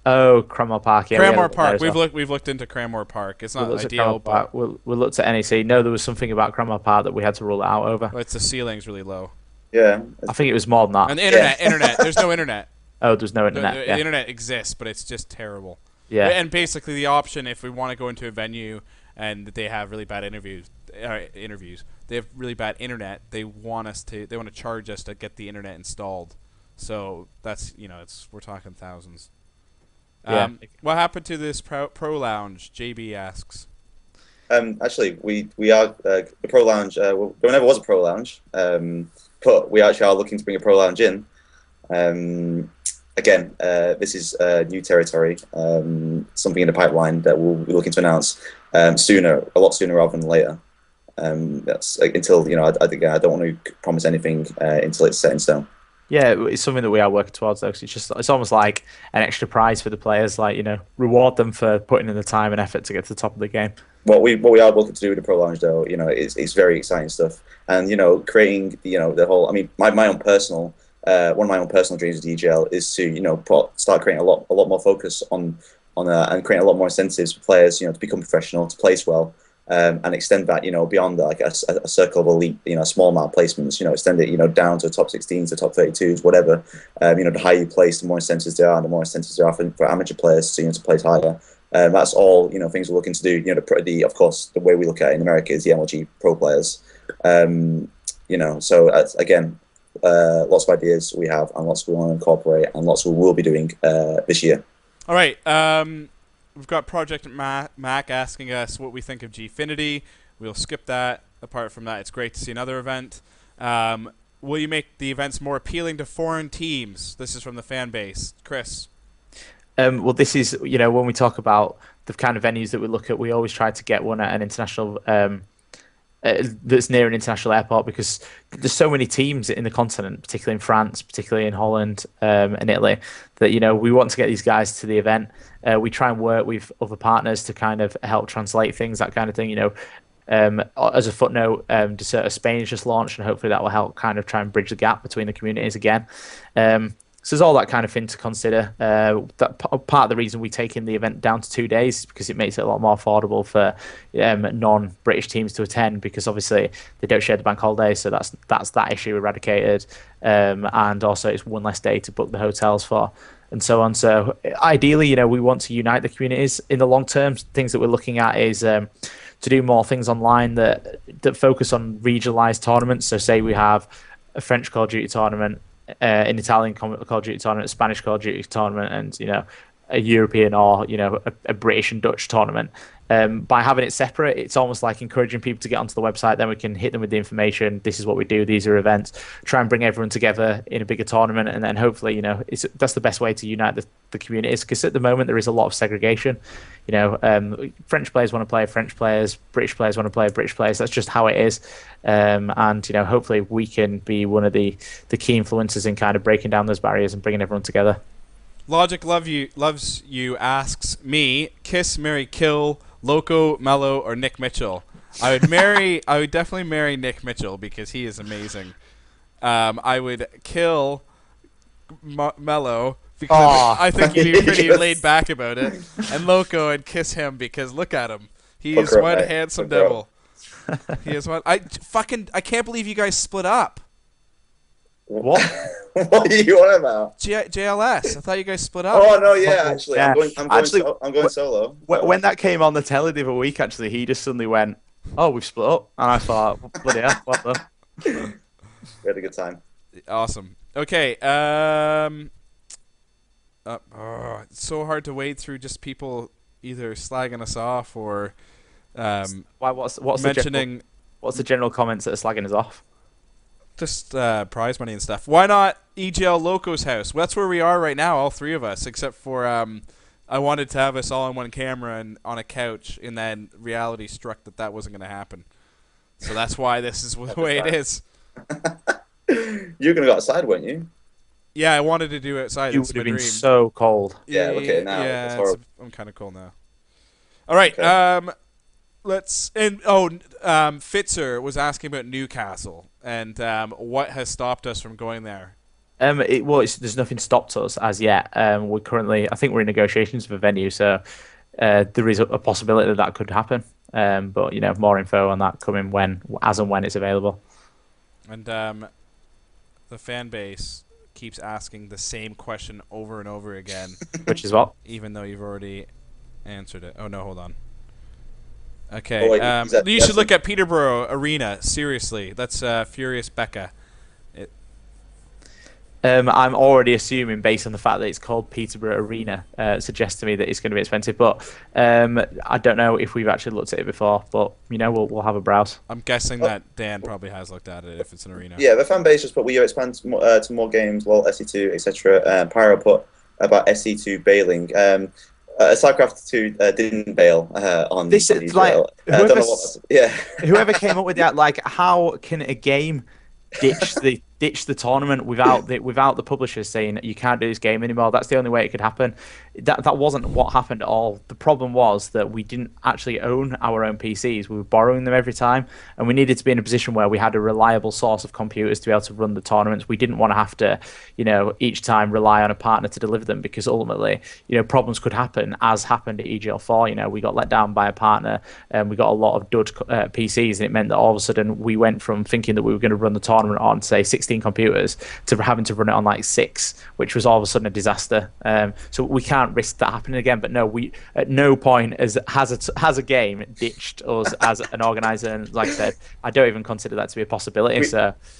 Oh, Cranmore Park. Yeah, Cranmore Park. We've looked into Cranmore Park. It's not ideal, but we looked at NEC. No, there was something about Cranmore Park that we had to rule it out over. Well, the ceiling's really low. Yeah. I think it was more than that. And the internet. There's no internet. Oh, there's no internet. The internet exists, but it's just terrible. Yeah. And basically, the option, if we want to go into a venue and they have really bad interviews, they have really bad internet. They want to charge us to get the internet installed. So that's we're talking thousands. What happened to this pro lounge? JB asks. Actually, we are the pro lounge. There never was a pro lounge, but we actually are looking to bring a pro lounge in. Again, this is new territory, something in the pipeline that we'll be looking to announce a lot sooner rather than later. That's until I don't want to promise anything until it's set in stone. Yeah, it's something that we are working towards, though. Cause it's almost like an extra prize for the players, reward them for putting in the time and effort to get to the top of the game. What we are looking to do with the Pro Lounge, though, it's very exciting stuff, and creating the whole. I mean, my own personal. One of my own personal dreams with EGL is to start creating a lot more focus on and creating a lot more incentives for players to become professional, to place well, and extend that beyond a circle of elite, a small amount of placements, extend it down to the top 16s, the top 32s, whatever. The higher you place, the more incentives there are, and the more incentives there are for amateur players to place higher. That's all things we're looking to do. Of course, the way we look at it in America is the MLG pro players. So again. Lots of ideas we have, and lots we want to incorporate, and lots we will be doing this year. All right. we've got Project Mac asking us what we think of Gfinity. We'll skip that. Apart from that, it's great to see another event. Will you make the events more appealing to foreign teams? This is from the fan base. Chris. Well, this is, when we talk about the kind of venues that we look at, we always try to get one at an international, that's near an international airport, because there's so many teams in the continent, particularly in France, particularly in Holland and Italy, that, we want to get these guys to the event. We try and work with other partners to kind of help translate things, that kind of thing, As a footnote, Desert of Spain has just launched, and hopefully that will help kind of try and bridge the gap between the communities again. So there's all that kind of thing to consider. That part of the reason we taking the event down to 2 days is because it makes it a lot more affordable for non-British teams to attend, because obviously they don't share the bank holiday, so that's that issue eradicated. And also it's one less day to book the hotels for, and so on. So ideally, we want to unite the communities in the long term. Things that we're looking at is to do more things online that focus on regionalized tournaments. So say we have a French Call of Duty tournament, an Italian Call of Duty tournament, a Spanish Call of Duty tournament, and a European or a British and Dutch tournament. By having it separate, it's almost like encouraging people to get onto the website. Then we can hit them with the information. This is what we do. These are events. Try and bring everyone together in a bigger tournament, and then hopefully, that's the best way to unite the communities. Because at the moment there is a lot of segregation. French players want to play French players. British players want to play British players. That's just how it is. And hopefully we can be one of the key influencers in kind of breaking down those barriers and bringing everyone together. Logic loves you asks me, kiss, marry, kill, Loco, Mellow, or Nick Mitchell. I would definitely marry Nick Mitchell because he is amazing. I would kill Mellow because I think he'd be pretty laid back about it. And Loco, I'd kiss him because look at him. He is one handsome devil. He is one. I can't believe you guys split up. What? What are you on about? JLS. I thought you guys split up. Oh no, yeah, actually, yeah. I'm going solo. When that came on the telly the other week, actually, he just suddenly went, "Oh, we've split up," and I thought, "Bloody hell, what the?" We had a good time. Awesome. Okay. It's so hard to wade through just people either slagging us off or Why? What's mentioning. What's the general comments that are slagging us off? Just prize money and stuff. Why not EGL Loco's house? Well, that's where we are right now, all three of us, except for I wanted to have us all on one camera and on a couch, and then reality struck that wasn't going to happen. So that's why this is the way it is. You're going to go outside, weren't you? Yeah, I wanted to do it outside. You It's would have my been dream. so cold. Yeah, look at it now. Yeah, It's horrible. I'm kind of cold now. All right. Okay. Fitzer was asking about Newcastle and what has stopped us from going there. There's nothing stopped us as yet. I think we're in negotiations with a venue, so there is a possibility that could happen. But more info on that coming as and when it's available. And the fan base keeps asking the same question over and over again, Which is what? even though you've already answered it. Oh no, hold on. Okay, Oh, wait, you should look at Peterborough Arena. Seriously, that's Furious Becca. I'm already assuming, based on the fact that it's called Peterborough Arena, suggests to me that it's going to be expensive. But I don't know if we've actually looked at it before. But we'll have a browse. I'm guessing that Dan probably has looked at it if it's an arena. Yeah, the fan base just put Will you expand to more games, well, SE2, etc. Pyro put about SE2 bailing. StarCraft 2 didn't bail on This on is like yeah. whoever came up with that. Like, how can a game ditch the tournament without the publishers saying you can't do this game anymore? That's the only way it could happen. That wasn't what happened at all. The problem was that we didn't actually own our own PCs. We were borrowing them every time, and we needed to be in a position where we had a reliable source of computers to be able to run the tournaments. We didn't want to have to, each time rely on a partner to deliver them, because ultimately, problems could happen, as happened at EGL4. We got let down by a partner, and we got a lot of dud PCs, and it meant that all of a sudden we went from thinking that we were going to run the tournament on, say, 16 16 computers to having to run it on like 6, which was all of a sudden a disaster. So we can't risk that happening again. But no, we at no point has a game ditched us as an organizer. And like I said, I don't even consider that to be a possibility.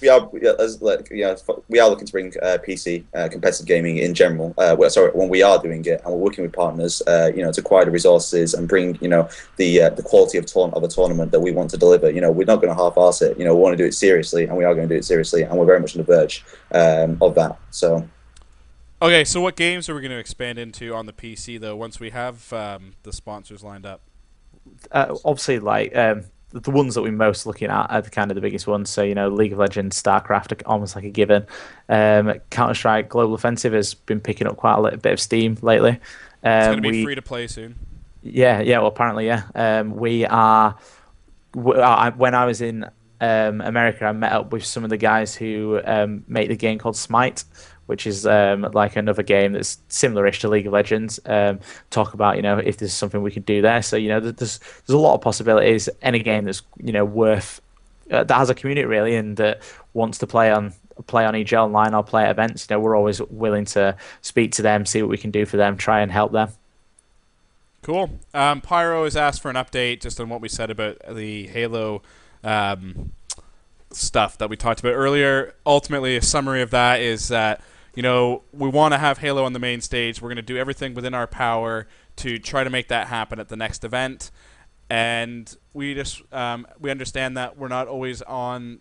We are looking to bring PC competitive gaming in general. When we are doing it, and we're working with partners, to acquire the resources and bring the quality of a tournament that we want to deliver. We're not going to half-arse it. We want to do it seriously, and we are going to do it seriously, and we're very much on the verge of that. So. Okay, so what games are we going to expand into on the PC though? Once we have the sponsors lined up. Obviously, like the ones that we're most looking at are kind of the biggest ones. So League of Legends, StarCraft, are almost like a given. Counter-Strike Global Offensive has been picking up quite a little bit of steam lately. It's going to be free to play soon. Yeah. Well, apparently, yeah. We are. When I was in America, I met up with some of the guys who make the game called Smite, which is like another game that's similar-ish to League of Legends. Talk about if there's something we could do there. So there's a lot of possibilities. Any game that's worth that has a community really and that wants to play on EGL Online or play at events. We're always willing to speak to them, see what we can do for them, try and help them. Cool. Pyro has asked for an update just on what we said about the Halo stuff that we talked about earlier. Ultimately, a summary of that is that we want to have Halo on the main stage. We're going to do everything within our power to try to make that happen at the next event. And we just we understand that we're not always on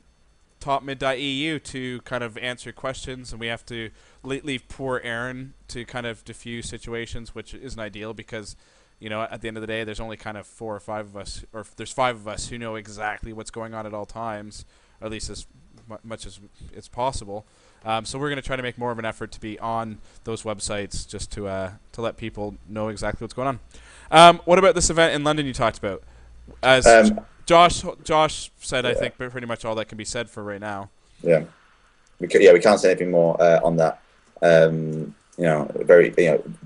topmid.eu to kind of answer questions, and we have to leave poor Aaron to kind of diffuse situations, which isn't ideal because at the end of the day, there's only kind of 4 or 5 of us, or there's 5 of us who know exactly what's going on at all times, or at least as much as it's possible. So we're going to try to make more of an effort to be on those websites just to let people know exactly what's going on. What about this event in London you talked about? As Josh said, I think pretty much all that can be said for right now. Yeah, we can't say anything more on that.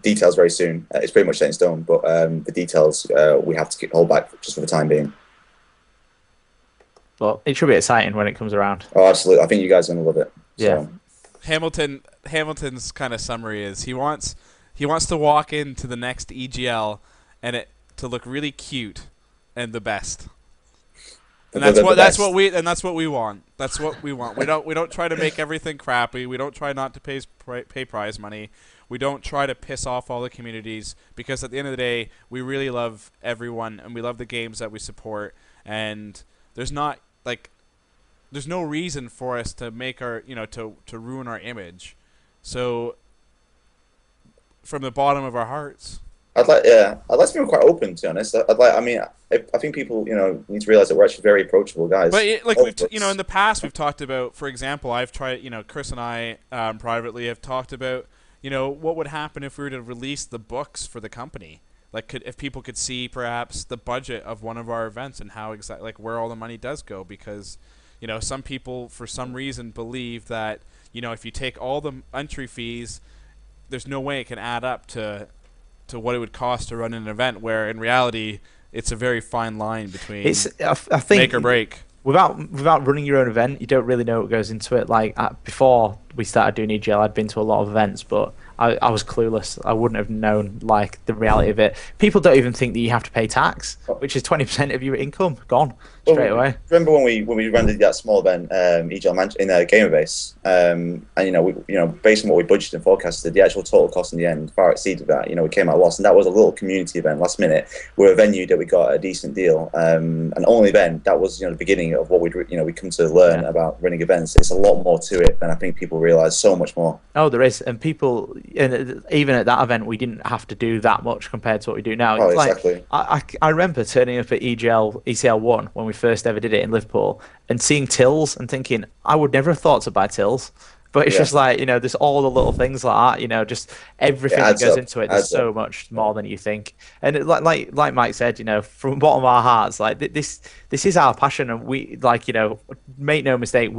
Details very soon. It's pretty much set in stone, but the details we have to hold back just for the time being. But it should be exciting when it comes around. Oh, absolutely! I think you guys are gonna love it. Yeah. So. Hamilton's kind of summary is he wants to walk into the next EGL and it to look really cute and the best. And that's what we want. That's what we want. We don't try to make everything crappy. We don't try not to pay prize money. We don't try to piss off all the communities because at the end of the day, we really love everyone and we love the games that we support. And there's no reason for us to make our to ruin our image. So from the bottom of our hearts, I'd like to be quite open, to be honest. I think people need to realize that we're actually very approachable guys. But in the past we've talked about, for example, I've tried, Chris and I privately have talked about, what would happen if we were to release the books for the company. Like, if people could see perhaps the budget of one of our events and how exactly where all the money does go, because some people for some reason believe that if you take all the entry fees, there's no way it can add up to what it would cost to run an event, where in reality it's a very fine line between I think make or break. Without running your own event, you don't really know what goes into it. Like before we started doing EGL, I'd been to a lot of events, but I was clueless. I wouldn't have known the reality of it. People don't even think that you have to pay tax, which is 20% of your income gone straight away. Remember when we ran that small event, EGL in Gamerbase, and based on what we budgeted and forecasted, the actual total cost in the end far exceeded that. We came out lost, and that was a little community event last minute. We're a venue that we got a decent deal, and only then that was the beginning of what we come to learn about running events. It's a lot more to it than I think people realise. So much more. Oh, there is, and people. And even at that event, we didn't have to do that much compared to what we do now. Oh, exactly. I remember turning up at ECL 1 when we first ever did it in Liverpool and seeing tills and thinking, I would never have thought to buy tills. But it's just there's all the little things like that, just everything that goes into it. There's so much more than you think. And like Mike said, from the bottom of our hearts, this is our passion, and we make no mistake,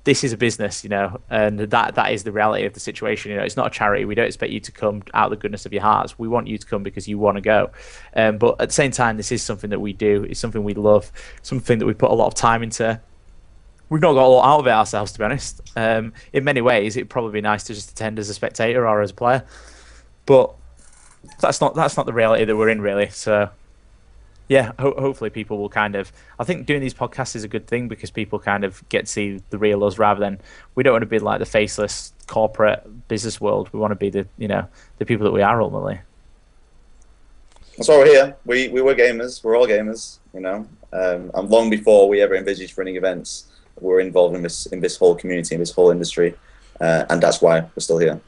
this is a business, and that is the reality of the situation. It's not a charity. We don't expect you to come out of the goodness of your hearts. We want you to come because you want to go. But at the same time, this is something that we do. It's something we love, something that we put a lot of time into. we've not got a lot out of it ourselves, to be honest. In many ways, it'd probably be nice to just attend as a spectator or as a player, but that's not the reality that we're in, really. So yeah, hopefully people will kind of. I think doing these podcasts is a good thing because people kind of get to see the real us rather than we don't want to be like the faceless corporate business world. We want to be the the people that we are ultimately. That's why we're here. We were gamers. We're all gamers, and long before we ever envisaged running events, we're involved in this whole community, in this whole industry, and that's why we're still here.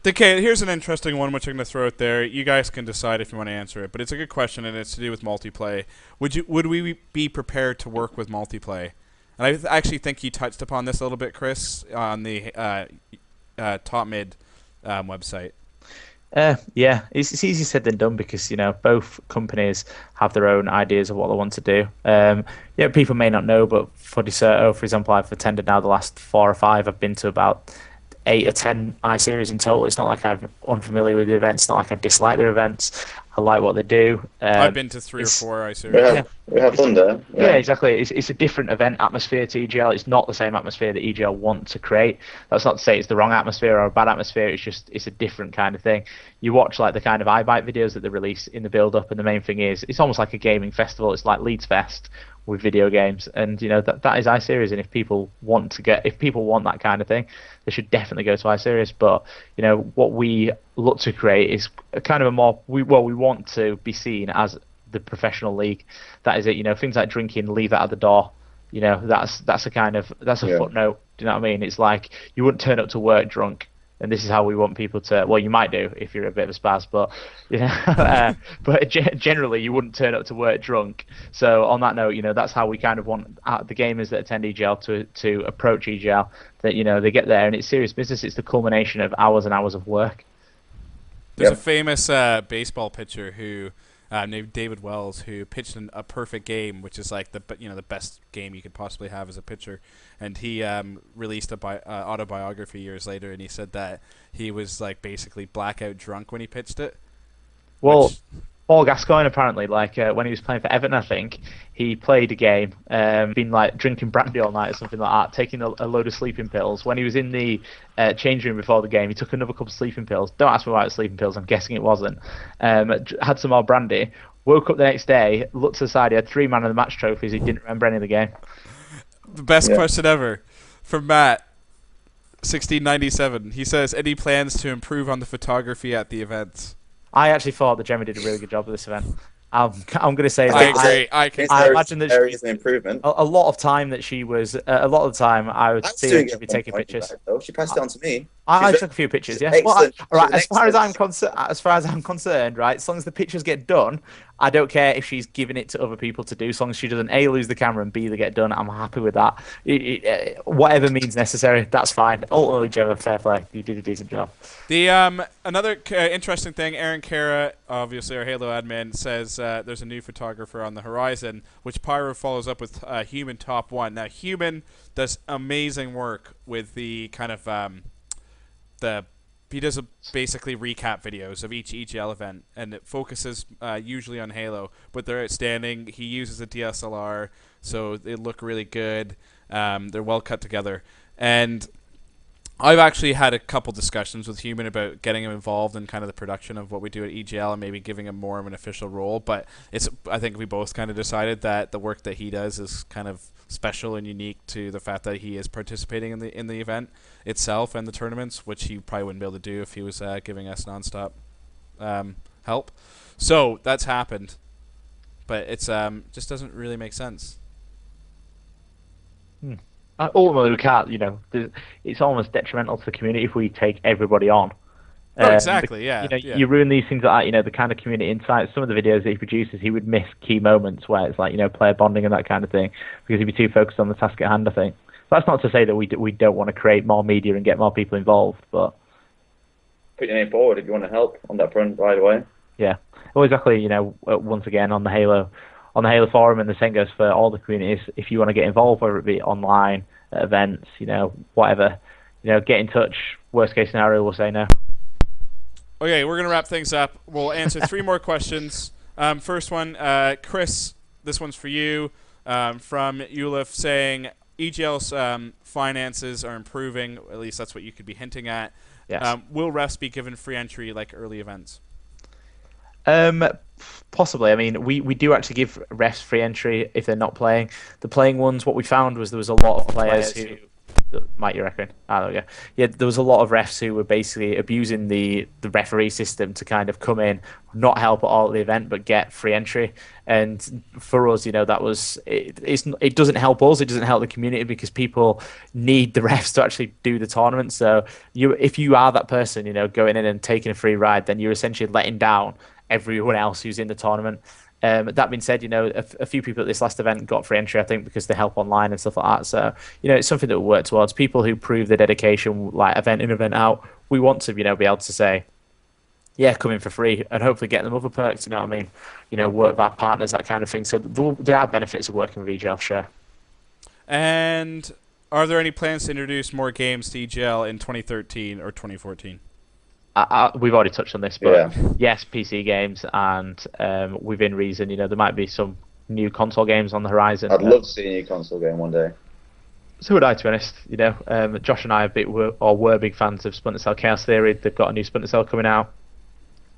Okay, here's an interesting one which I'm going to throw out there. You guys can decide if you want to answer it, but it's a good question and it's to do with multiplayer. Would we be prepared to work with multiplayer? And I actually think you touched upon this a little bit, Chris, on the Top Mid website. Yeah, it's easier said than done because both companies have their own ideas of what they want to do. People may not know, but for Deserto, for example, I've attended now the last 4 or 5. I've been to about 8 or 10 iSeries in total. It's not like I'm unfamiliar with the events. It's not like I dislike their events. I like what they do. I've been to 3 or 4 iSeries. We have fun there. Yeah, exactly. It's a different event atmosphere to EGL. It's not the same atmosphere that EGL want to create. That's not to say it's the wrong atmosphere or a bad atmosphere. It's a different kind of thing. You watch like the kind of iBite videos that they release in the build-up, and the main thing is it's almost like a gaming festival. It's like Leeds Fest with video games, and that is iSeries. And if people want that kind of thing, they should definitely go to iSeries. But what we look to create is a kind of a more we want to be seen as the professional league. That is it. Things like drinking, leave that at the door. That's a footnote. Do you know what I mean? It's like you wouldn't turn up to work drunk. And this is how we want people to. Well, you might do if you're a bit of a spaz, but but generally you wouldn't turn up to work drunk. So on that note, that's how we kind of want the gamers that attend EGL to approach EGL. That they get there and it's serious business. It's the culmination of hours and hours of work. There's a famous baseball pitcher who named David Wells who pitched a perfect game, which is like the best game you could possibly have as a pitcher. And he released a autobiography years later, and he said that he was like basically blackout drunk when he pitched it. Well, Paul Gascoigne apparently, when he was playing for Everton, I think he played a game, been like drinking brandy all night or something like that, taking a load of sleeping pills. When he was in the change room before the game, he took another couple of sleeping pills. Don't ask me why it was sleeping pills. I'm guessing it wasn't. Had some more brandy. Woke up the next day, looked to the side. He had 3 man of the match trophies. He didn't remember any of the game. The best question ever from Matt, 1697. He says, "Any plans to improve on the photography at the events?" I actually thought that Gemma did a really good job of this event. I'm going to say I agree. I imagine that there is an improvement. A lot of time that she was a lot of the time I would see her be taking pictures. She passed it on to me. I took a few pictures. Yeah. Well, right. As far as I'm concerned, right. As long as the pictures get done, I don't care if she's giving it to other people to do. As long as she doesn't A, lose the camera, and B, they get done. I'm happy with that. Whatever means necessary, that's fine. Ultimately, Gemma, fair play. You did a decent job. The another interesting thing, Aaron Cara, obviously our Halo admin, says there's a new photographer on the horizon, which Pyro follows up with Human Top 1. Now, Human does amazing work with the kind of he does basically recap videos of each EGL event, and it focuses usually on Halo, but they're outstanding. He uses a DSLR, so they look really good. They're well cut together, and I've actually had a couple discussions with Human about getting him involved in kind of the production of what we do at EGL and maybe giving him more of an official role. But I think we both kind of decided that the work that he does is kind of special and unique to the fact that he is participating in the event itself and the tournaments, which he probably wouldn't be able to do if he was giving us nonstop help. So that's happened, but it's just doesn't really make sense. Ultimately, we can't. It's almost detrimental to the community if we take everybody on. Oh, exactly. Yeah. You ruin these things like the kind of community insights. Some of the videos that he produces, he would miss key moments where it's like player bonding and that kind of thing because he'd be too focused on the task at hand. I think. That's not to say that we don't want to create more media and get more people involved, but put your name forward if you want to help on that front right away. Yeah. Well, exactly. Once again on the Halo forum, and the same goes for all the communities. If you want to get involved, whether it be online, at events, whatever, get in touch. Worst case scenario, we'll say no. Okay, we're gonna wrap things up. We'll answer 3 more questions. First one, Chris. This one's for you. From Ulif saying, EGL's finances are improving. At least that's what you could be hinting at. Yes. Will refs be given free entry like early events? Possibly. I mean, we do actually give refs free entry if they're not playing. The playing ones, what we found was there was a lot of players who. Mike, you reckon? There we go. Yeah, there was a lot of refs who were basically abusing the referee system to kind of come in, not help at all at the event, but get free entry. And for us, that was it doesn't help us. It doesn't help the community because people need the refs to actually do the tournament. So if you are that person, going in and taking a free ride, then you're essentially letting down everyone else who's in the tournament. That being said, a few people at this last event got free entry, I think, because they help online and stuff like that. So, it's something that we work towards. People who prove their dedication, like event in, event out, we want to, be able to say, yeah, come in for free and hopefully get them other perks, you know what I mean? Work with our partners, that kind of thing. So there are benefits of working with EGL, sure. And are there any plans to introduce more games to EGL in 2013 or 2014? We've already touched on this, but yes, PC games and within reason, there might be some new console games on the horizon. I'd love to see a new console game one day. So would I, to be honest. Josh and I were big fans of Splinter Cell Chaos Theory. They've got a new Splinter Cell coming out.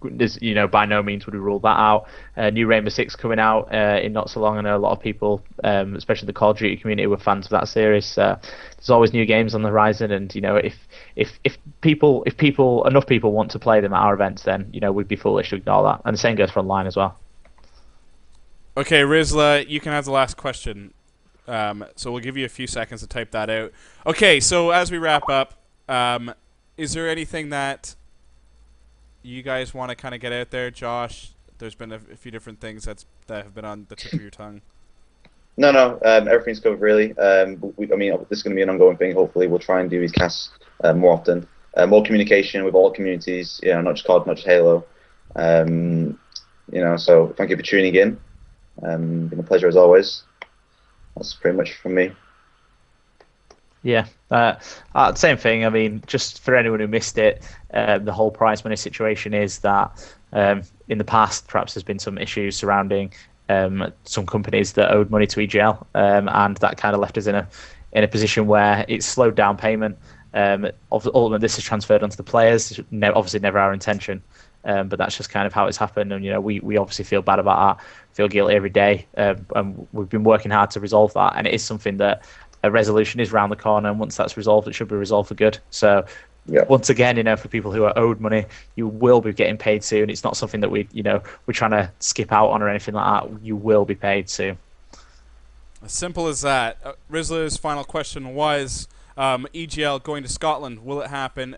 There's, by no means would we rule that out. New Rainbow Six coming out in not so long. I know a lot of people, especially the Call of Duty community, were fans of that series. There's always new games on the horizon, and if enough people want to play them at our events, then we'd be foolish to ignore that. And the same goes for online as well. Okay, Rizla, you can have the last question. So we'll give you a few seconds to type that out. Okay, so as we wrap up, is there anything that you guys want to kind of get out there, Josh? There's been a few different things that have been on the tip of your tongue. No, everything's covered really. I mean, this is going to be an ongoing thing. Hopefully, we'll try and do these casts more often. More communication with all communities. Not just COD, not just Halo. So thank you for tuning in. Been a pleasure as always. That's pretty much from me. Yeah, same thing. I mean, just for anyone who missed it, the whole prize money situation is that in the past, perhaps there's been some issues surrounding some companies that owed money to EGL, and that kind of left us in a position where it's slowed down payment. Ultimately, this is transferred onto the players. Obviously, never our intention, but that's just kind of how it's happened. And we obviously feel bad about that, feel guilty every day, and we've been working hard to resolve that. And it is something that a resolution is around the corner, and once that's resolved, it should be resolved for good. So, once again, for people who are owed money, you will be getting paid soon. It's not something that we're trying to skip out on or anything like that. You will be paid soon. As simple as that. Rizla's final question was, EGL going to Scotland, will it happen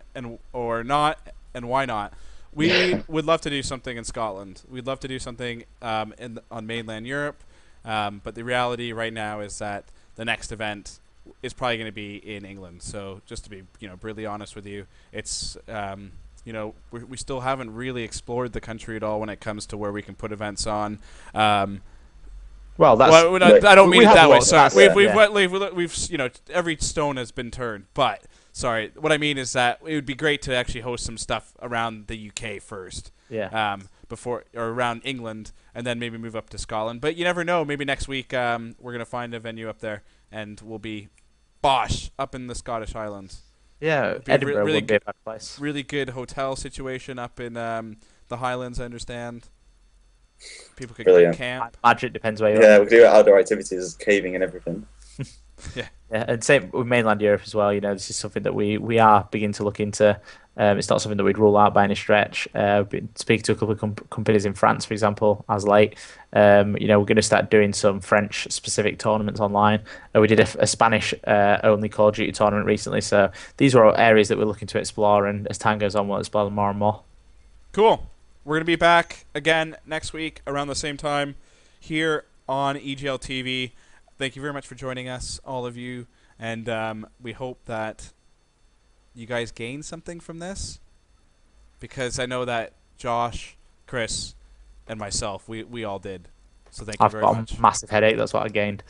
or not, and why not? We would love to do something in Scotland. We'd love to do something on mainland Europe, but the reality right now is that the next event is probably going to be in England. So just to be brutally honest with you, it's we still haven't really explored the country at all when it comes to where we can put events on. Well, that's I don't mean it that way. Sorry, Yeah. we've every stone has been turned. But sorry, what I mean is that it would be great to actually host some stuff around the UK first. Yeah. Before or around England, and then maybe move up to Scotland. But you never know. Maybe next week we're gonna find a venue up there, and we'll be bosh up in the Scottish Highlands. Yeah, Edinburgh would be a bad place. Really good hotel situation up in the Highlands. I understand. People could camp. I imagine it depends where you are. Yeah, we do outdoor activities, caving and everything. Yeah, and same with mainland Europe as well. This is something that we are beginning to look into. It's not something that we'd rule out by any stretch. Been speaking to a couple of companies in France, for example, as late. We're going to start doing some French-specific tournaments online. We did a Spanish-only Call of Duty tournament recently. So these are all areas that we're looking to explore, and as time goes on, we'll explore them more and more. Cool. We're going to be back again next week around the same time here on EGL TV. Thank you very much for joining us, all of you, and we hope that you guys gain something from this, because I know that Josh, Chris, and myself, we all did. So thank you very much. I've got a massive headache. That's what I gained.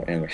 Anyway.